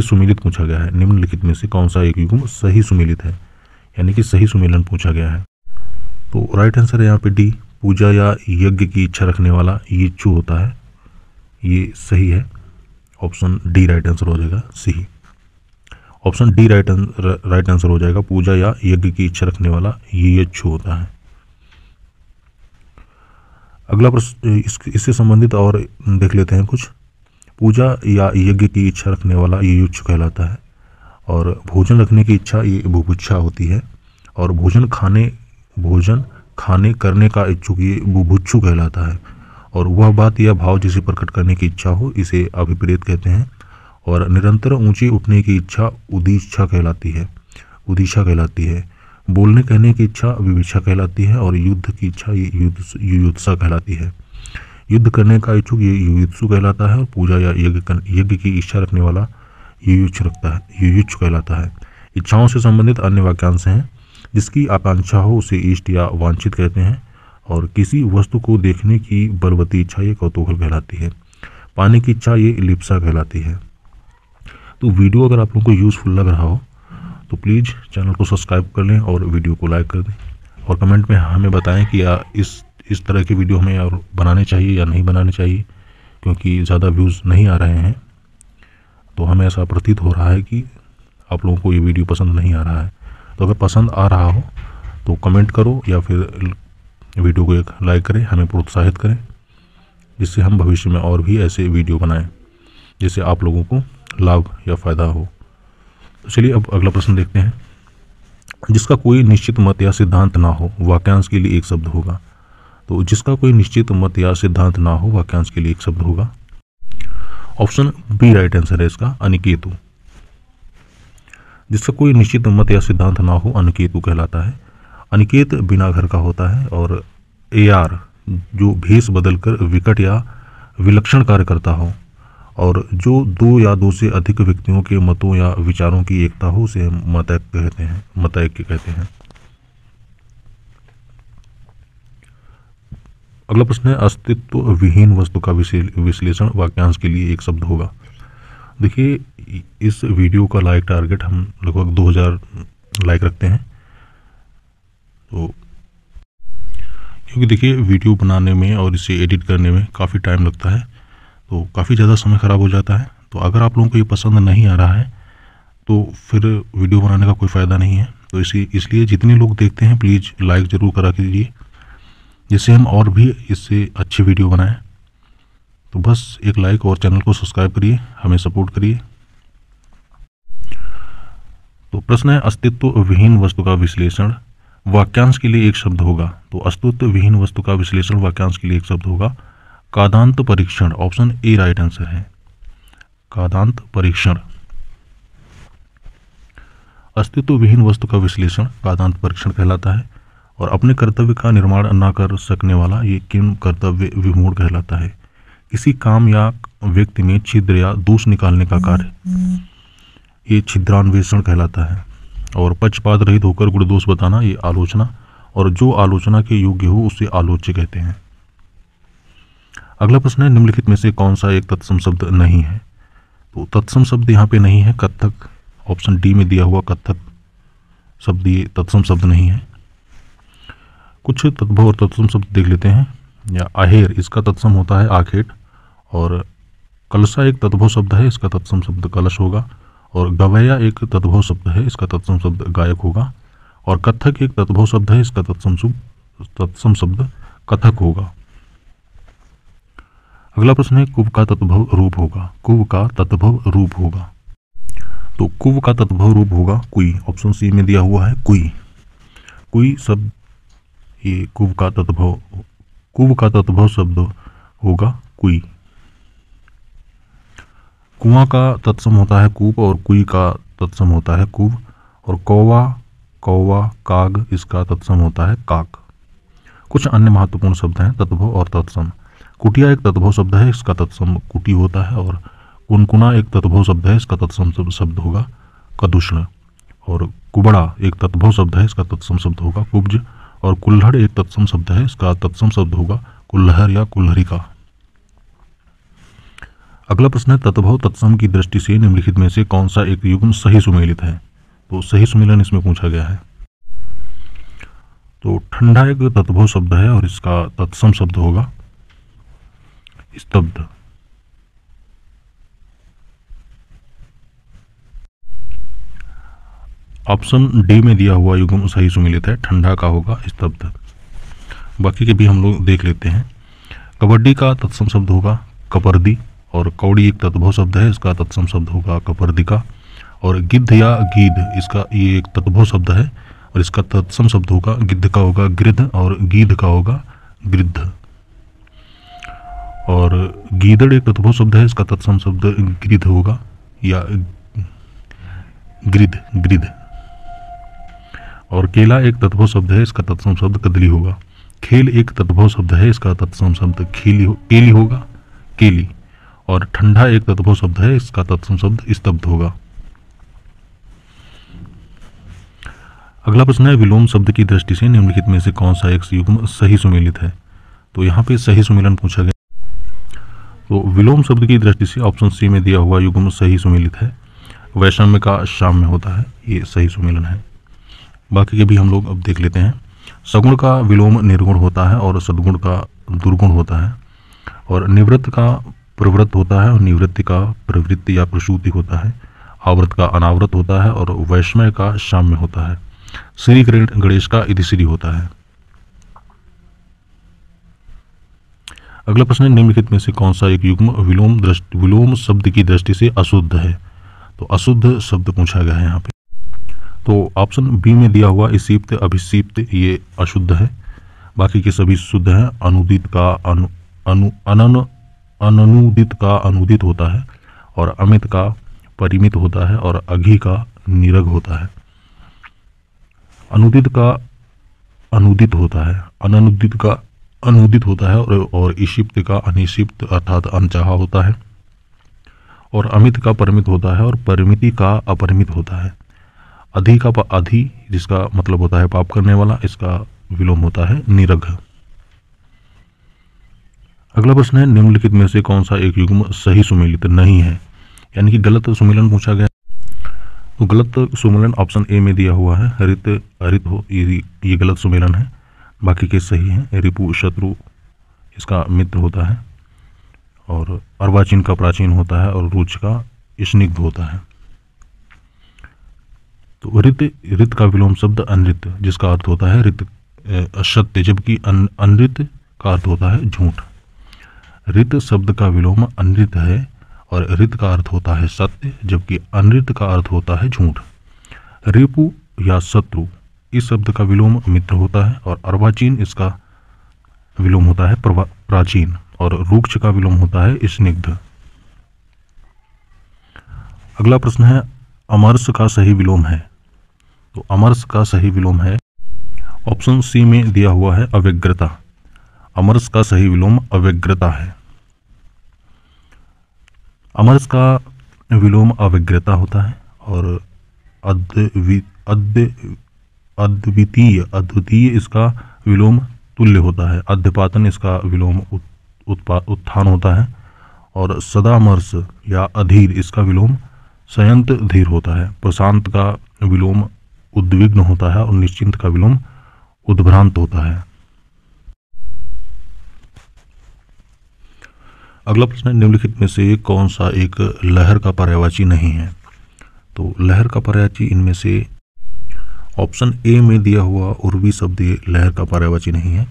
सुमेलित पूछा गया है। निम्नलिखित में से कौन सा एक युग्म सही सुमेलित है, यानी कि सही सुमेलन पूछा गया है। तो राइट आंसर है यहाँ पे डी पूजा या यज्ञ की इच्छा रखने वाला यिच्छु होता है। ये सही है। ऑप्शन डी राइट आंसर हो जाएगा सही। ऑप्शन डी राइट आंसर हो जाएगा। पूजा या यज्ञ की इच्छा रखने वाला यिच्छु होता है। अगला प्रश्न इससे संबंधित और देख लेते हैं कुछ। पूजा या यज्ञ की इच्छा रखने वाला युयुच्छु कहलाता है। और भोजन रखने की इच्छा ये बुभुक्षा होती है। और भोजन खाने करने का इच्छुक ये बुभुक्षु कहलाता है। और वह बात या भाव जिसे प्रकट करने की इच्छा हो इसे अभिप्रेत कहते हैं। और निरंतर ऊंचे उठने की इच्छा उदीक्षा कहलाती है। बोलने कहने की इच्छा विविक्षा कहलाती है। और युद्ध की इच्छा ये युयुत्सा कहलाती है। युद्ध करने का इच्छुक ये युयुत्सु कहलाता है। और पूजा या यज्ञ की इच्छा रखने वाला युयुच्छु कहलाता है। इच्छाओं से संबंधित अन्य वाक्यांश हैं। जिसकी आकांक्षा हो उसे इष्ट या वांछित कहते हैं। और किसी वस्तु को देखने की बलवती इच्छा ये कौतूहल कहलाती है। पाने की इच्छा ये लिप्सा कहलाती है। तो वीडियो अगर आप लोगों को यूज़फुल लग रहा हो तो प्लीज़ चैनल को सब्सक्राइब कर लें और वीडियो को लाइक कर दें, और कमेंट में हमें बताएं कि इस तरह की वीडियो हमें और बनाने चाहिए या नहीं बनाने चाहिए, क्योंकि ज़्यादा व्यूज़ नहीं आ रहे हैं। तो हमें ऐसा प्रतीत हो रहा है कि आप लोगों को ये वीडियो पसंद नहीं आ रहा है। तो अगर पसंद आ रहा हो तो कमेंट करो या फिर वीडियो को एक लाइक करें, हमें प्रोत्साहित करें, जिससे हम भविष्य में और भी ऐसे वीडियो बनाएं जिससे आप लोगों को लाभ या फ़ायदा हो। तो चलिए अब अगला प्रश्न देखते हैं। जिसका कोई निश्चित मत या सिद्धांत ना हो, वाक्यांश के लिए एक शब्द होगा। तो जिसका कोई निश्चित मत या सिद्धांत ना हो, वाक्यांश के लिए एक शब्द होगा। ऑप्शन बी राइट आंसर है इसका, अनिकेतु। जिसका कोई निश्चित मत या सिद्धांत ना हो, अनिकेतु कहलाता है। अनिकेत बिना घर का होता है, और AR जो भेष बदलकर विकट या विलक्षण कार्य करता हो, और जो दो या दो से अधिक व्यक्तियों के मतों या विचारों की एकता हो, उसे मतैक्य कहते हैं। अगला प्रश्न है, अस्तित्व विहीन वस्तु का विश्लेषण, वाक्यांश के लिए एक शब्द होगा। देखिए, इस वीडियो का लाइक टारगेट हम लगभग 2000 लाइक रखते हैं। तो क्योंकि देखिए वीडियो बनाने में और इसे एडिट करने में काफ़ी टाइम लगता है, तो काफ़ी ज़्यादा समय ख़राब हो जाता है। तो अगर आप लोगों को ये पसंद नहीं आ रहा है तो फिर वीडियो बनाने का कोई फ़ायदा नहीं है। तो इसलिए जितने लोग देखते हैं प्लीज़ लाइक ज़रूर करा कीजिए, जिससे हम और भी इससे अच्छी वीडियो बनाएं। तो बस एक लाइक और चैनल को सब्सक्राइब करिए, हमें सपोर्ट करिए। तो प्रश्न है, अस्तित्व विहीन वस्तु का विश्लेषण, वाक्यांश के लिए एक शब्द होगा। तो अस्तित्व विहीन वस्तु का विश्लेषण, वाक्यांश के लिए एक शब्द होगा। कादांत परीक्षण, ऑप्शन ए राइट आंसर है, कादांत परीक्षण। अस्तित्व विहीन वस्तु का विश्लेषण कादांत परीक्षण कहलाता है, और अपने कर्तव्य का निर्माण न कर सकने वाला ये किम कर्तव्य विमूढ़ कहलाता है। किसी काम या व्यक्ति में छिद्र या दोष निकालने का कार्य ये छिद्रान्वेषण कहलाता है, और पक्षपात रहित होकर गुण दोष बताना ये आलोचना, और जो आलोचना के योग्य हो उसे आलोच्य कहते हैं। अगला प्रश्न है, निम्नलिखित में से कौन सा एक तत्सम शब्द नहीं है। तो तत्सम शब्द यहाँ पे नहीं है, कत्थक। ऑप्शन डी में दिया हुआ कत्थक शब्द ये तत्सम शब्द नहीं है। कुछ तद्भव और तत्सम शब्द देख लेते हैं। या आहेर, इसका तत्सम होता है आखेट, और कलशा एक तद्भव शब्द है, इसका तत्सम शब्द कलश होगा। और गवैया एक तद्भव शब्द है, इसका तत्सम शब्द गायक होगा। और कत्थक एक तद्भव शब्द है, इसका तत्सम शब्द कथक होगा। अगला प्रश्न है, कुव का तद्भव रूप होगा। कुव का तद्भव रूप होगा। तो कुव का तद्भव रूप होगा कुई। ऑप्शन सी में दिया हुआ है कुई। कुई शब्द ये कुव का तद्भव शब्द होगा कुई। कुआं का तत्सम होता है कूप, और कुई का तत्सम होता है कुव। और कौवा काग, इसका तत्सम होता है काक। कुछ अन्य महत्वपूर्ण शब्द हैं तद्भव और तत्सम। कुटिया एक तद्भव शब्द है, इसका तत्सम कुटी होता है। और कुनकुना एक तद्भव शब्द है, इसका तत्सम शब्द होगा कदुष्ण। और कुबड़ा एक तद्भव शब्द है, इसका तत्सम शब्द होगा कुब्ज। और कुल्हड़ एक तत्सम शब्द है, इसका तत्सम शब्द होगा कुल्हड़ या कुल्हरिका। अगला प्रश्न है, तद्भव तत्सम की दृष्टि से निम्नलिखित में से कौन सा एक युग्म सही सुमेलित है। तो सही सुमेलन इसमें पूछा गया है। तो ठंडा एक तद्भव शब्द है, और इसका तत्सम शब्द होगा स्तब्ध। ऑप्शन डी में दिया हुआ युग्म सही सुमेलित है, ठंडा का होगा स्तब्ध। बाकी के भी हम लोग देख लेते हैं। कबड्डी का तत्सम शब्द होगा कपर्दी। और कौड़ी एक तद्भव शब्द है, इसका तत्सम शब्द होगा कपर्दिका। और गिद्ध या गीध, इसका ये एक तद्भव शब्द है, और इसका तत्सम शब्द होगा गिद्ध का होगा गृद्ध, और गीध का होगा गृद्ध। और गीदड़ एक तद्भव शब्द है, इसका तत्सम शब्द गृद्ध होगा या गृद्ध। और केला एक तद्भव शब्द है, इसका तत्सम शब्द कदली होगा। खेल एक तद्भव शब्द है, इसका तत्सम शब्द केली होगा केली। और ठंडा एक तद्भव शब्द है, इसका तत्सम शब्द स्तब्ध होगा। अगला प्रश्न है, विलोम शब्द की दृष्टि से निम्नलिखित में से कौन सा एक युग्म सही सुमेलित है। तो यहाँ पे सही सुमेलन पूछा गया। तो विलोम शब्द की दृष्टि से ऑप्शन सी में दिया हुआ युग्म सही सुमेलित है। वैषम्य का साम्य होता है, ये सही सुमेलन है। बाकी के भी हम लोग अब देख लेते हैं। सगुण का विलोम निर्गुण होता है और सद्गुण का दुर्गुण होता है, और निवृत्त का प्रवृत्त होता है और निवृत्ति का प्रवृत्ति या प्रसूति होता है। आवृत का अनावृत होता है और वैषम्य का साम्य होता है। श्री गणेश का इतिश्री होता है। अगला प्रश्न है, निम्नलिखित में से कौन सा एक युग्म विलोम शब्द की दृष्टि से अशुद्ध है? तो अशुद्ध शब्द पूछा गया है यहाँ पे। तो ऑप्शन बी में दिया हुआ इसीप्त अभिसीप्त ये अशुद्ध है, बाकी के सभी शुद्ध हैं। अनुदित का अननुदित का अनुदित होता है, और अमित का परिमित होता है, और अघी का निरग होता है। अनुदित का अनुदित होता है, अननुदित का अनुदित होता है, और ईशिप्त का अनिशिप्त अर्थात अनचाहा होता है, और अमित का परिमित होता है, और परिमिति का अपरिमित होता है। अधि का अधि जिसका मतलब होता है पाप करने वाला, इसका विलोम होता है निरघ। अगला प्रश्न है, निम्नलिखित में से कौन सा एक युग्म सही सुमेलित नहीं है, यानी कि गलत सुमेलन पूछा गया। तो गलत सुमेलन ऑप्शन ए में दिया हुआ है, हरित अरित हो, ये गलत सुमेलन है। बाकी के सही हैं। रिपु शत्रु इसका मित्र होता है, और अर्वाचीन का प्राचीन होता है, और रुच का स्निग्ध होता है। तो रित का विलोम शब्द अनृत, जिसका अर्थ होता है रित असत्य, जबकि अनृत का अर्थ होता है झूठ। रित शब्द का विलोम अनृत है, और रित का अर्थ होता है सत्य, जबकि अनृत का अर्थ होता है झूठ। रिपु या शत्रु इस शब्द का विलोम मित्र होता है, और अर्वाचीन इसका विलोम होता है प्राचीन, और रुक्ष का विलोम होता है स्निग्ध। अगला प्रश्न है, अमरस का सही विलोम है। तो अमरस का सही विलोम है ऑप्शन सी में दिया हुआ है अव्यग्रता। अमरस का सही विलोम अव्यग्रता है। अमरस का विलोम अव्यग्रता होता है, और अद्वितीय इसका विलोम तुल्य होता है। अध्यपातन इसका विलोम उत्थान होता है, और सदामर्श या अधीर इसका विलोम संयंत धीर होता है। प्रशांत का विलोम उद्विग्न होता है, और निश्चिंत का विलोम उद्भ्रांत होता है। अगला प्रश्न है, निम्नलिखित में से कौन सा एक लहर का पर्यायवाची नहीं है? तो लहर का पर्यायवाची इनमें से ऑप्शन ए में दिया हुआ उर्वी शब्द ये लहर का पर्यायवाची नहीं है,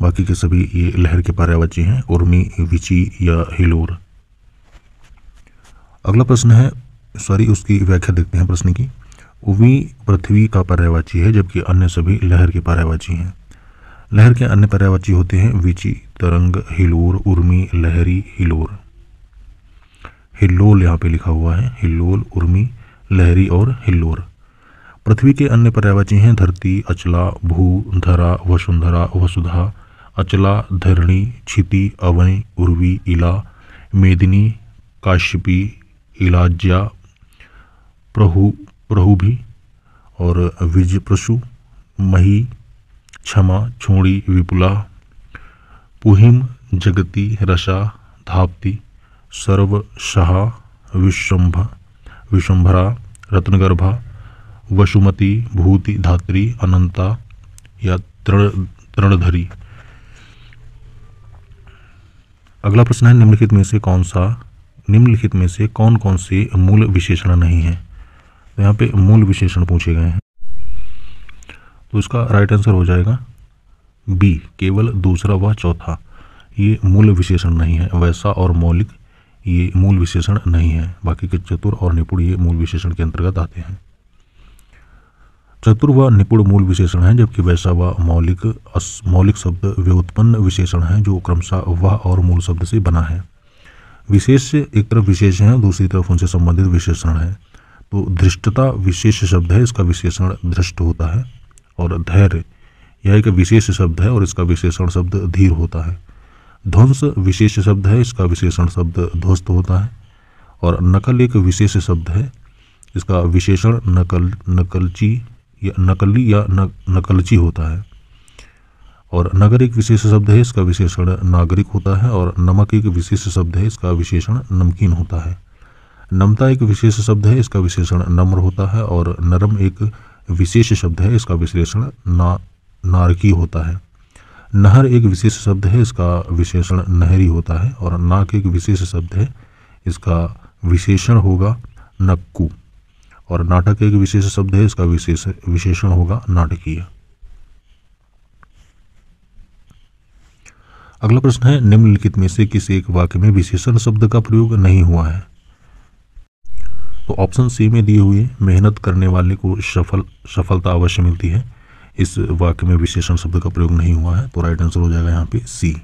बाकी के सभी ये लहर के पर्यायवाची हैं, उर्मी, विची या हिलोर। अगला प्रश्न है, उसकी व्याख्या देखते हैं प्रश्न की। उवी पृथ्वी का पर्यायवाची है, जबकि अन्य सभी लहर के पर्यायवाची हैं। लहर के अन्य पर्यायवाची होते हैं विची, तरंग, हिलोर, उर्मी, लहरी, हिलोर। हिल्लोल यहाँ पे लिखा हुआ है, हिल्लोल, उर्मी, लहरी और हिल्लोर। पृथ्वी के अन्य पर्यायवाची हैं धरती, अचला, भू, धरा, वसुंधरा, वसुधा, अचला, धरणी, क्षिति, अवनि, उर्वी, इला, मेदिनी, काश्यपी, इलाज्या, प्रहुभी और विजप्रसु, मही, क्षमा, छोड़ी, विपुला, पुहिम, जगती, रसा, धाप्ति, सर्व, सहा, विश्वंभरा, रत्नगर्भा, वसुमती, भूति, धात्री, अनंता या तृणधरी। अगला प्रश्न है, निम्नलिखित में से कौन कौन से मूल विशेषण नहीं है? तो यहाँ पे मूल विशेषण पूछे गए हैं, तो इसका राइट आंसर हो जाएगा बी, केवल दूसरा व चौथा ये मूल विशेषण नहीं है। वैसा और मौलिक ये मूल विशेषण नहीं है, बाकी के चतुर और निपुण ये मूल विशेषण के अंतर्गत आते हैं। चतुर व निपुण मूल विशेषण हैं, जबकि वैसा व मौलिक शब्द व्युत्पन्न विशेषण हैं, जो क्रमशः वह और मूल शब्द से बना है। विशेष एक तरफ विशेष है, दूसरी तरफ उनसे संबंधित विशेषण है। तो धृष्टता विशेष शब्द है, इसका विशेषण धृष्ट होता है। और धैर्य यह एक विशेष शब्द है, और इसका विशेषण शब्द धीर होता है। ध्वंस विशेष शब्द है, इसका विशेषण शब्द ध्वस्त होता है। और नकल एक विशेष शब्द है, इसका विशेषण नकलची या नकलची होता है। और नगर एक विशेष शब्द है, इसका विशेषण नागरिक होता है। और नमक एक विशेष शब्द है, इसका विशेषण नमकीन होता है। नमता एक विशेष शब्द है, इसका विशेषण नम्र होता है। और नरम एक विशेष शब्द है, इसका विशेषण नारकी होता है। नहर एक विशेष शब्द है, इसका विशेषण नहरी होता है। और नाक एक विशेष शब्द है, इसका विशेषण होगा नक्कू। और नाटक एक विशेष शब्द है, इसका विशेषण होगा नाटकीय। अगला प्रश्न है, निम्नलिखित में से किसी एक वाक्य में विशेषण शब्द का प्रयोग नहीं हुआ है? तो ऑप्शन सी में दिए हुए मेहनत करने वाले को सफलता अवश्य मिलती है, इस वाक्य में विशेषण शब्द का प्रयोग नहीं हुआ है, तो राइट आंसर हो जाएगा यहाँ पे सी।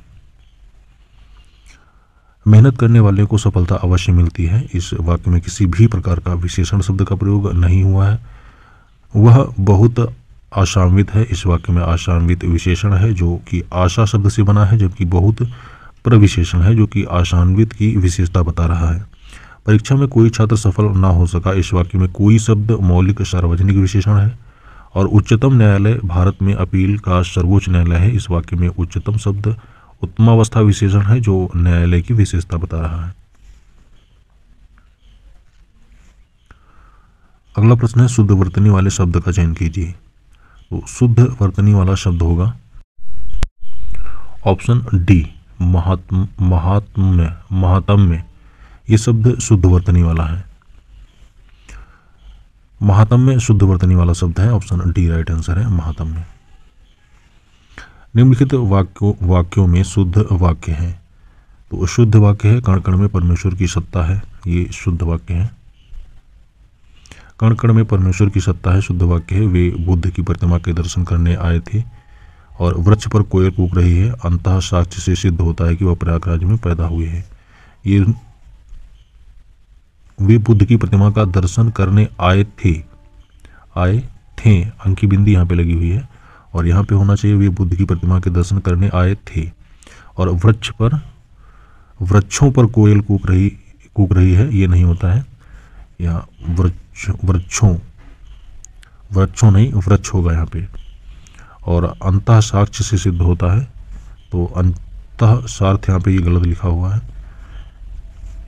मेहनत करने वाले को सफलता अवश्य मिलती है, इस वाक्य में किसी भी प्रकार का विशेषण शब्द का प्रयोग नहीं हुआ है। वह बहुत आशान्वित है, इस वाक्य में आशान्वित विशेषण है जो कि आशा शब्द से बना है, जबकि बहुत प्रविशेषण है जो कि आशान्वित की विशेषता बता रहा है। परीक्षा में कोई छात्र सफल ना हो सका, इस वाक्य में कोई शब्द मौलिक सार्वजनिक विशेषण है। और उच्चतम न्यायालय भारत में अपील का सर्वोच्च न्यायालय है, इस वाक्य में उच्चतम शब्द उत्तमावस्था विशेषण है जो न्यायालय की विशेषता बता रहा है। अगला प्रश्न है, शुद्ध वर्तनी वाले शब्द का चयन कीजिए। तो शुद्ध वर्तनी वाला शब्द होगा ऑप्शन डी, महात्म्य। ये शब्द शुद्ध वर्तनी वाला है। महात्म्य शुद्ध वर्तनी वाला शब्द है, ऑप्शन डी राइट आंसर है, महात्म्य। निम्नलिखित वाक्यों में शुद्ध वाक्य है। तो शुद्ध वाक्य है, कण कण में परमेश्वर की सत्ता है, ये शुद्ध वाक्य है। कण कण में परमेश्वर की सत्ता है, शुद्ध वाक्य है। वे बुद्ध की प्रतिमा के दर्शन करने आए थे। और वृक्ष पर कोयल कूक रही है, अंतः साक्ष्य से सिद्ध होता है कि वह प्रयागराज में पैदा हुए हैं। ये वे बुद्ध की प्रतिमा का दर्शन करने आए थे, अंक की बिंदी यहाँ पे लगी हुई है और यहाँ पे होना चाहिए वे बुद्ध की प्रतिमा के दर्शन करने आए थे। और वृक्षों पर कोयल कूक रही है, ये नहीं होता है, यहाँ वृक्षों नहीं, वृक्ष होगा यहाँ पे। और अंतः साक्ष्य से सिद्ध होता है, तो अंतः सार्थ यहाँ पे ये गलत लिखा हुआ है,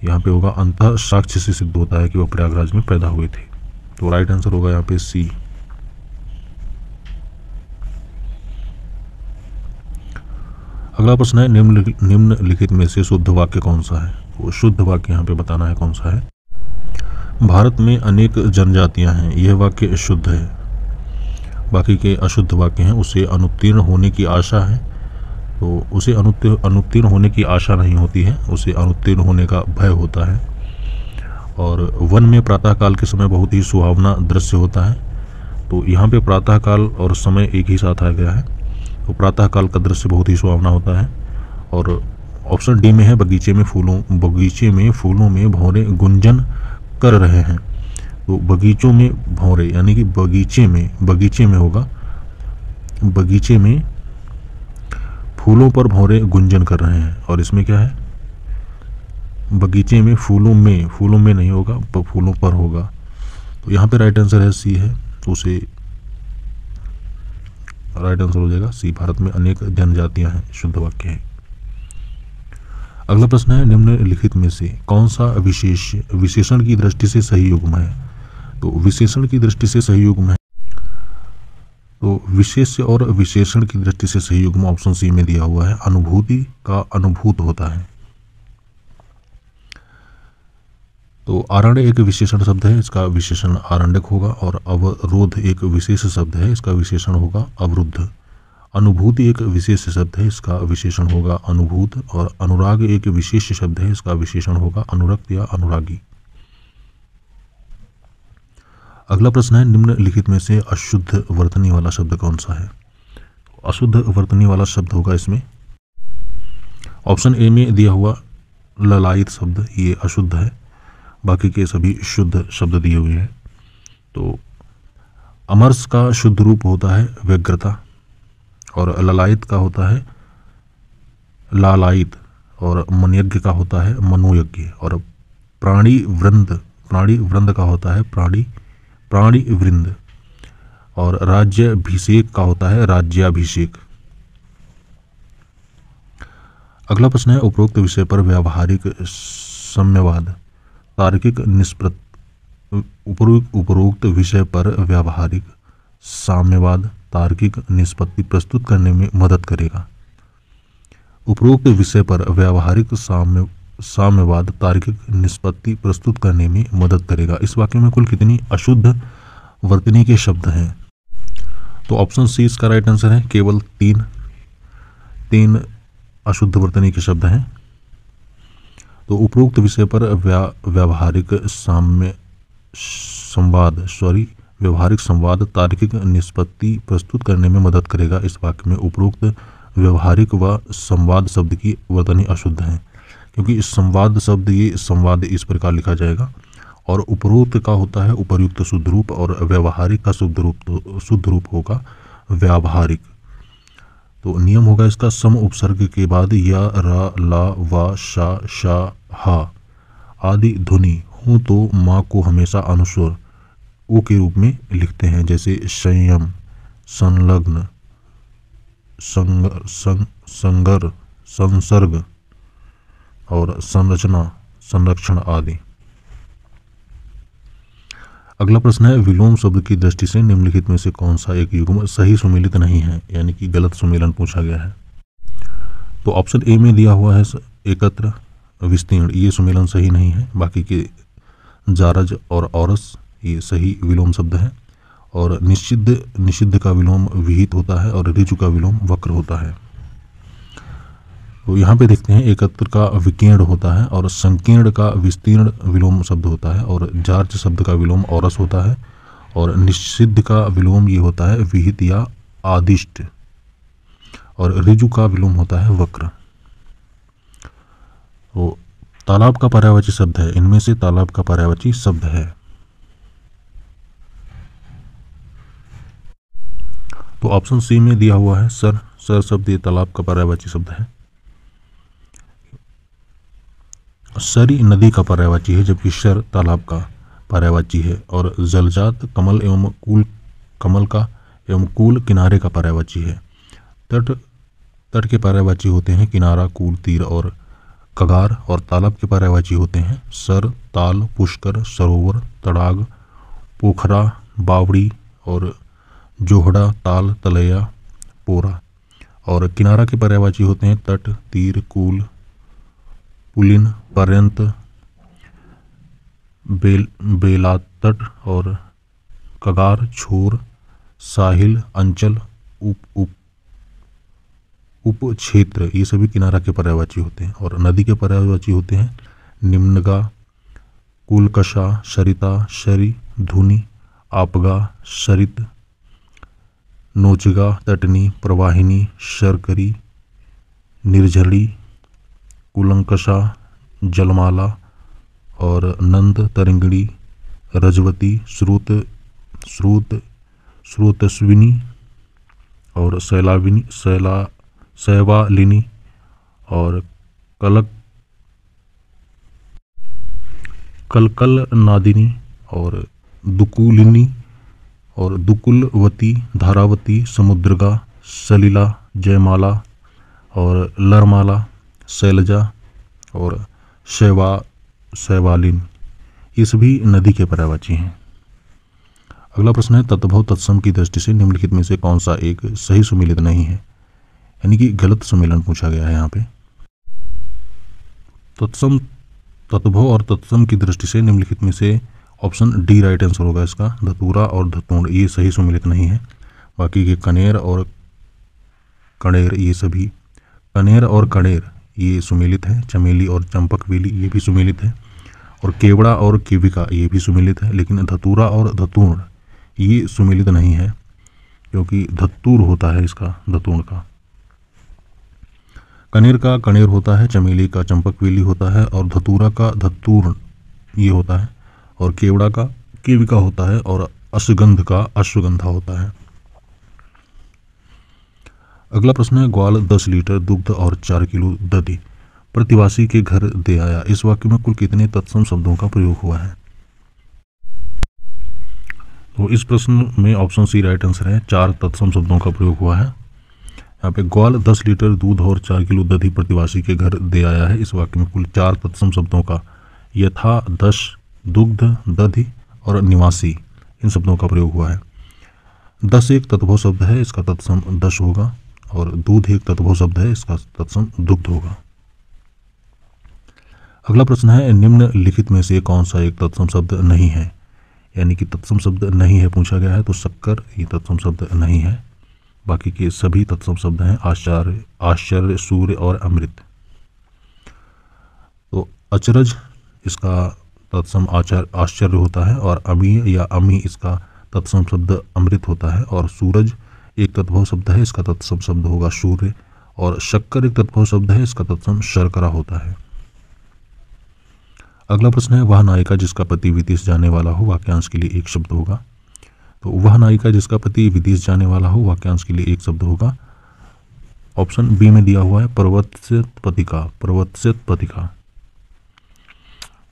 यहाँ पे होगा अंतः साक्ष्य से सिद्ध होता है कि वह प्रयागराज में पैदा हुए थे। तो राइट आंसर होगा यहाँ पे सी। अगला प्रश्न है, निम्नलिखित में से शुद्ध वाक्य कौन सा है? वो शुद्ध वाक्य यहाँ पे बताना है कौन सा है। भारत में अनेक जनजातियां हैं, यह वाक्य शुद्ध है। बाकी के अशुद्ध वाक्य हैं, उसे अनुत्तीर्ण होने की आशा है, तो उसे अनुत्तीर्ण होने की आशा नहीं होती है, उसे अनुत्तीर्ण होने का भय होता है। और वन में प्रातःकाल के समय बहुत ही सुहावना दृश्य होता है, तो यहाँ पे प्रातःकाल और समय एक ही साथ आ गया है, तो प्रातःकाल का दृश्य बहुत ही सुहावना होता है। और ऑप्शन डी में है, बगीचे में फूलों में भौरे गुंजन कर रहे हैं। तो बगीचों में भौरे यानी कि बगीचे में होगा, बगीचे में फूलों पर भौरे गुंजन कर रहे हैं। और इसमें क्या है, बगीचे में फूलों में नहीं होगा, फूलों पर होगा। तो यहाँ पे राइट आंसर है सी है, तो उसे राइट आंसर हो जाएगा सी। भारत में अनेक जनजातियां हैं, शुद्ध वाक्य है। अगला प्रश्न है, निम्नलिखित में से कौन सा विशेषण की दृष्टि से सही युग्म है? तो विशेषण की दृष्टि से सही युग्म है, तो विशेष्य और विशेषण की दृष्टि से सही युग्म ऑप्शन सी में दिया हुआ है, अनुभूति का अनुभूत होता है। तो आरण्य एक विशेषण शब्द है, इसका विशेषण आरण्यक होगा। और अवरोध एक विशेष शब्द है, इसका विशेषण होगा अवरुद्ध। अनुभूति एक विशेष शब्द है, इसका विशेषण होगा अनुभूत। और अनुराग एक विशेष शब्द है, इसका विशेषण होगा अनुरक्त या अनुरागी। अगला प्रश्न है, निम्नलिखित में से अशुद्ध वर्तनी वाला शब्द कौन सा है? अशुद्ध वर्तनी वाला शब्द होगा इसमें ऑप्शन ए में दिया हुआ ललायित शब्द, ये अशुद्ध है। बाकी के सभी शुद्ध शब्द दिए हुए हैं। तो अमरस का शुद्ध रूप होता है व्यग्रता, और ललायित का होता है लालायित, और मनयज्ञ का होता है मनोयज्ञ, और प्राणी वृंद का होता है प्राणी वृंद, और राज्याभिषेक का होता है राज्याभिषेक। अगला प्रश्न है, उपरोक्त विषय पर व्यावहारिक साम्यवाद तार्किक निष्प्रत उपरोक्त विषय पर व्यावहारिक साम्यवाद तार्किक निष्पत्ति प्रस्तुत करने में मदद करेगा। उपरोक्त विषय पर व्यावहारिक साम्यवाद तार्किक निष्पत्ति प्रस्तुत करने में मदद करेगा। इस वाक्य में कुल कितनी अशुद्ध वर्तनी के शब्द हैं? तो ऑप्शन सी इसका राइट आंसर है। केवल तीन अशुद्ध वर्तनी के शब्द हैं। तो उपरोक्त विषय पर व्यावहारिक संवाद तार्किक निष्पत्ति प्रस्तुत करने में मदद करेगा। इस वाक्य में उपरोक्त व्यवहारिक व संवाद शब्द की वर्तनी अशुद्ध है, क्योंकि इस संवाद शब्द ये संवाद इस प्रकार लिखा जाएगा और उपरोक्त का होता है उपर्युक्त शुद्ध रूप और व्यवहारिक का शुद्ध रूप होगा व्यावहारिक। तो नियम होगा इसका सम उपसर्ग के बाद या र ला व शा हा आदि ध्वनि हो तो माँ को हमेशा अनुस्वर ओ के रूप में लिखते हैं, जैसे संयम, संलग्न, संगर, संसर्ग और संरचना, संरक्षण आदि। अगला प्रश्न है विलोम शब्द की दृष्टि से निम्नलिखित में से कौन सा एक युग्म सही सुमेलित नहीं है, यानी कि गलत सुमेलन पूछा गया है। तो ऑप्शन ए में दिया हुआ है एकत्र, विस्तीर्ण, ये सुमेलन सही नहीं है। बाकी के जारज और औरस ये सही विलोम शब्द है। और निषिद्ध का विलोम विहित होता है और ऋजु का विलोम वक्र होता है। तो यहाँ पे देखते हैं एकत्र का विकीर्ण होता है और संकीर्ण का विस्तीर्ण विलोम शब्द होता है और जार्ज शब्द का विलोम औरस होता है और निषिद्ध का विलोम ये होता है विहित या आदिष्ट और ऋजु का विलोम होता है वक्र। तो तालाब का पर्यायवाची शब्द है, इनमें से तालाब का पर्यायवाची शब्द है। तो ऑप्शन सी में दिया हुआ है सर शब्द ये तालाब का पर्यायवाची शब्द है। सरी नदी का पर्यायवाची है, जबकि शर तालाब का पर्यायवाची है और जलजात कमल एवं कूल किनारे का पर्यायवाची है। तट के पर्यायवाची होते हैं किनारा, कूल, तीर और कगार और तालाब के पर्यायवाची होते हैं सर, ताल, पुष्कर, सरोवर, तड़ाग, पोखरा, बावड़ी और जोहड़ा, ताल, तलैया, पोरा। और किनारा के पर्यायवाची होते हैं तट, तीर, कूल, पुलिन, पर्यंत, बेलातट और कगार, छोर, साहिल, अंचल, उप क्षेत्र, ये सभी किनारा के पर्यायवाची होते हैं। और नदी के पर्यायवाची होते हैं निम्नगा, कुलकषा, सरिता, शरी, धुनी, आपगा, सरित, नोचगा, तटनी, प्रवाहिनी, शर्करी, निर्झरी, कुलंकषा, जलमाला और नंद, तरंगिणी, रजवती, स्रोतस्विनी और शैवालिनी और कलकल नादिनी और दुकुलिनी और दुकुलवती, धारावती, समुद्रगा, सलिला, जयमाला और लरमाला, शैलजा और शैवालिन, ये सभी नदी के पर्यायवाची हैं। अगला प्रश्न है तत्भव तत्सम की दृष्टि से निम्नलिखित में से कौन सा एक सही सुमेलित नहीं है, यानी कि गलत सुमेलन पूछा गया है यहाँ पे। तत्भव और तत्सम की दृष्टि से निम्नलिखित में से ऑप्शन डी राइट आंसर होगा इसका। धतूरा और धतूर्ण ये सही सुमेलित नहीं है। बाकी के कनेर और कणेर ये सभी, कनेर और कणेर ये सुमेलित है। चमेली और चंपकवेली ये भी सुमेलित है और केवड़ा और केविका ये भी सुमेलित है। लेकिन धतूरा और धतूर्ण ये सुमेलित नहीं है, क्योंकि धतूर होता है इसका धतूर्ण का। कनेर का कणेर होता है, चमेली का चंपकवेली होता है और धतूरा का धतूर्ण ये होता है और केवड़ा का केविका होता है और अश्वगंध का अश्वगंधा होता है। अगला प्रश्न है ग्वाल 10 लीटर दुग्ध और 4 किलो दधि प्रतिवासी के घर दे आया। इस वाक्य में कुल कितने तत्सम शब्दों का प्रयोग हुआ है? तो इस प्रश्न में ऑप्शन सी राइट आंसर है। 4 तत्सम शब्दों का प्रयोग हुआ है। यहाँ पे ग्वाल 10 लीटर दूध और 4 किलो दधि प्रतिवासी के घर दे आया है। इस वाक्य में कुल 4 तत्सम शब्दों का यथा, दश, दुग्ध, दधि और निवासी, इन शब्दों का प्रयोग हुआ है। दश एक तत्भव शब्द है, इसका तत्सम दश होगा, और दूध एक तत्भव शब्द है, इसका तत्सम दुग्ध होगा। अगला प्रश्न है, निम्नलिखित में से कौन सा एक तत्सम शब्द नहीं है, यानी कि तत्सम शब्द नहीं है पूछा गया है, तो शक्कर ये तत्सम शब्द नहीं है। बाकी के सभी तत्सम शब्द हैं, आश्चर्य, आश्चर्य, सूर्य और अमृत। तो अचरज इसका तत्सम आश्चर्य होता है, और अमीय या अमी इसका तत्सम शब्द अमृत होता है, और सूरज एक तत्भव शब्द है, इसका तत्सम शब्द होगा सूर्य, और शक्कर एक तत्भव शब्द है, इसका तत्सम शर्करा होता है। अगला प्रश्न है, वह नायिका जिसका पति विदेश जाने वाला हो, वाक्यांश के लिए एक शब्द होगा। तो वह नायिका जिसका पति विदेश जाने वाला हो, वाक्यांश के लिए एक शब्द होगा। ऑप्शन बी में दिया हुआ है पर्वतस्यत पथिका, पर्वतस्यत पथिका।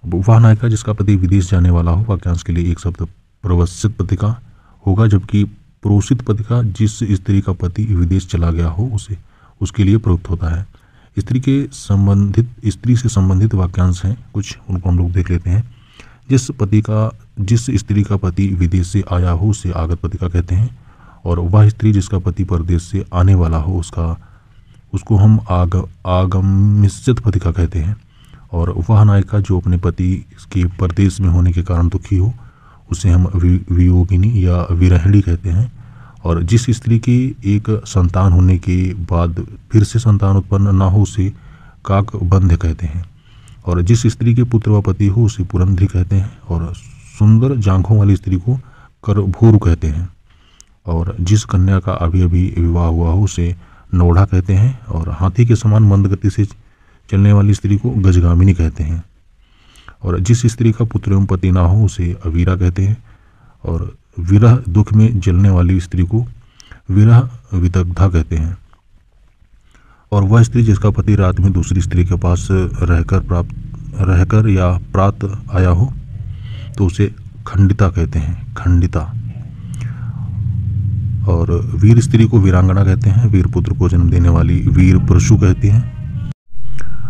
वह नायिका जिसका पति विदेश जाने वाला हो, वाक्यांश के लिए एक शब्द पर्वतस्यत पथिका होगा, जबकि प्रोषित पथिका जिस स्त्री का पति विदेश चला गया हो उसे उसके लिए प्रयुक्त होता है। स्त्री से संबंधित वाक्यांश हैं कुछ, उनको हम लोग देख लेते हैं। जिस स्त्री का पति विदेश से आया हो उसे आगत पथिका कहते हैं, और वह स्त्री जिसका पति परदेश से आने वाला हो उसको हम आगम्यस्यत पथिका कहते हैं। और वह नायिका जो अपने पति के परदेश में होने के कारण दुखी हो उसे हम वियोगिनी या विरहिणी कहते हैं। और जिस स्त्री की एक संतान होने के बाद फिर से संतान उत्पन्न ना हो उसे काकबंध्य कहते हैं। और जिस स्त्री के पुत्र व पति हो उसे पुरंध्री कहते हैं। और सुंदर जांघों वाली स्त्री को करभोरु कहते हैं। और जिस कन्या का अभी अभी विवाह हुआ हो उसे नौढ़ा कहते हैं। और हाथी के समान मंद गति से चलने वाली स्त्री को गजगामिनी कहते हैं। और जिस स्त्री का पुत्र एवं पति ना हो उसे अवीरा कहते हैं। और विरह दुख में जलने वाली स्त्री को विरह विदग्धा कहते हैं। और वह स्त्री जिसका पति रात में दूसरी स्त्री के पास रहकर या प्रात आया हो तो उसे खंडिता कहते हैं, खंडिता। और वीर स्त्री को वीरांगना कहते हैं। वीर पुत्र को जन्म देने वाली वीर परशु कहते हैं।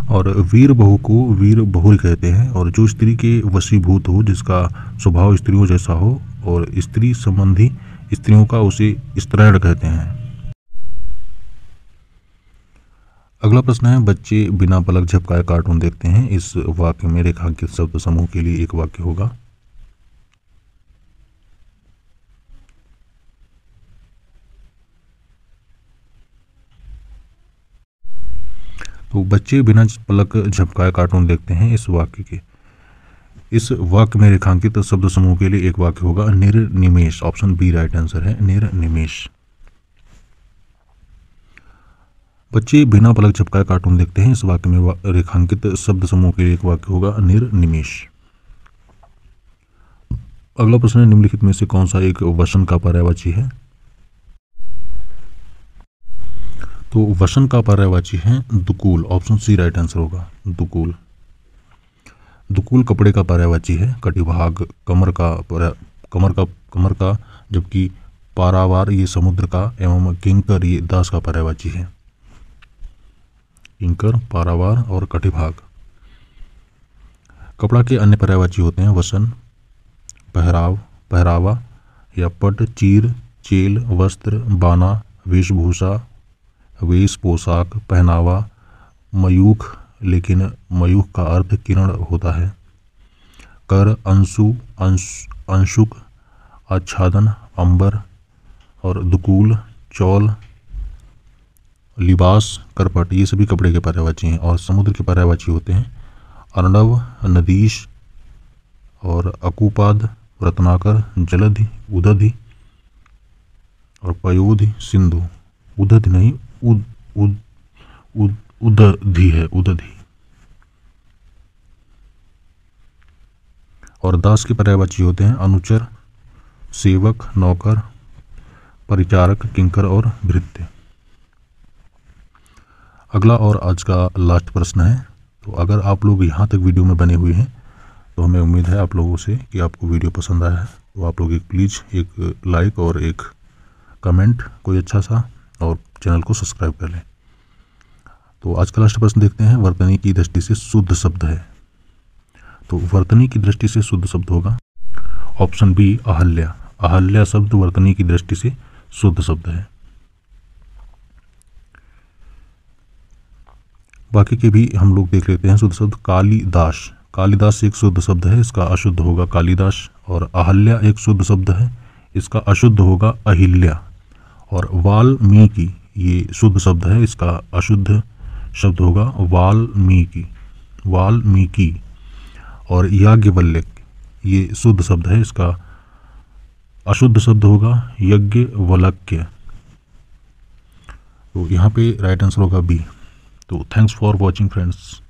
और वीर बहू को वीर बहुरी कहते हैं। और जो स्त्री के वशीभूत हो, जिसका स्वभाव स्त्रियों जैसा हो और स्त्री संबंधी स्त्रियों का, उसे स्त्रैण कहते हैं। अगला प्रश्न है, बच्चे बिना पलक झपकाए कार्टून देखते हैं। इस वाक्य में रेखांकित शब्द समूह के लिए एक वाक्य होगा। तो बच्चे बिना पलक झपकाए कार्टून देखते हैं, इस वाक्य में रेखांकित शब्द समूह के लिए एक वाक्य होगा निर्निमेष। ऑप्शन बी राइट आंसर है, निर्निमेष। बच्चे बिना पलक झपकाए कार्टून देखते हैं, इस वाक्य में रेखांकित शब्द समूह के लिए एक वाक्य होगा निर्निमेष। अगला प्रश्न है, निम्नलिखित में से कौन सा एक वसन का पर्यायवाची है। तो वसन का पर्यायवाची है दुकूल। ऑप्शन सी राइट आंसर होगा, दुकूल। दुकूल कपड़े का पर्यायवाची है। कटिभाग कमर का, जबकि पारावार ये समुद्र का, एवं किंकर ये दास का पर्यायवाची है। किंकर, पारावार और कटिभाग। कपड़ा के अन्य पर्यायवाची होते हैं वसन, पहरावा या पट, चीर, चेल, वस्त्र, बाना, वेशभूषा, वेश, पोशाक, पहनावा, मयूख, लेकिन मयूख का अर्थ किरण होता है। कर, अंशुक, आच्छादन, अंबर। और दुकूल, चौल, लिबास, करपट, ये सभी कपड़े के पर्यायवाची हैं। और समुद्र के पर्यायवाची होते हैं अर्णव, नदीश और अकूपाद, रत्नाकर, जलधि, उदधि और पयोधि, सिंधु। उदधि नहीं, उदधि है, उदधि। और दास के पर्यायवाची होते हैं अनुचर, सेवक, नौकर, परिचारक, किंकर और भृत्य। अगला और आज का लास्ट प्रश्न है। तो अगर आप लोग यहाँ तक वीडियो में बने हुए हैं तो हमें उम्मीद है आप लोगों से कि आपको वीडियो पसंद आया है। तो आप लोग प्लीज़ एक लाइक और एक कमेंट कोई अच्छा सा, और चैनल को सब्सक्राइब कर लें। तो आज का लास्ट प्रश्न देखते हैं, वर्तनी की दृष्टि से शुद्ध शब्द है। तो वर्तनी की दृष्टि से शुद्ध शब्द होगा ऑप्शन बी अहल्या। अहल्या शब्द वर्तनी की दृष्टि से शुद्ध शब्द है। बाकी के भी हम लोग देख लेते हैं शुद्ध शब्द। कालिदास, कालिदास एक शुद्ध शब्द है, इसका अशुद्ध होगा कालिदास। और अहल्या एक शुद्ध शब्द है, इसका अशुद्ध होगा अहिल्या। और वाल्मीकि ये शुद्ध शब्द है, इसका अशुद्ध शब्द होगा वाल्मीकि, वाल्मीकि। और याज्ञवल्क्य ये शुद्ध शब्द है, इसका अशुद्ध शब्द होगा यज्ञवल्क्य। तो यहाँ पे राइट आंसर होगा बी। तो थैंक्स फॉर वॉचिंग फ्रेंड्स।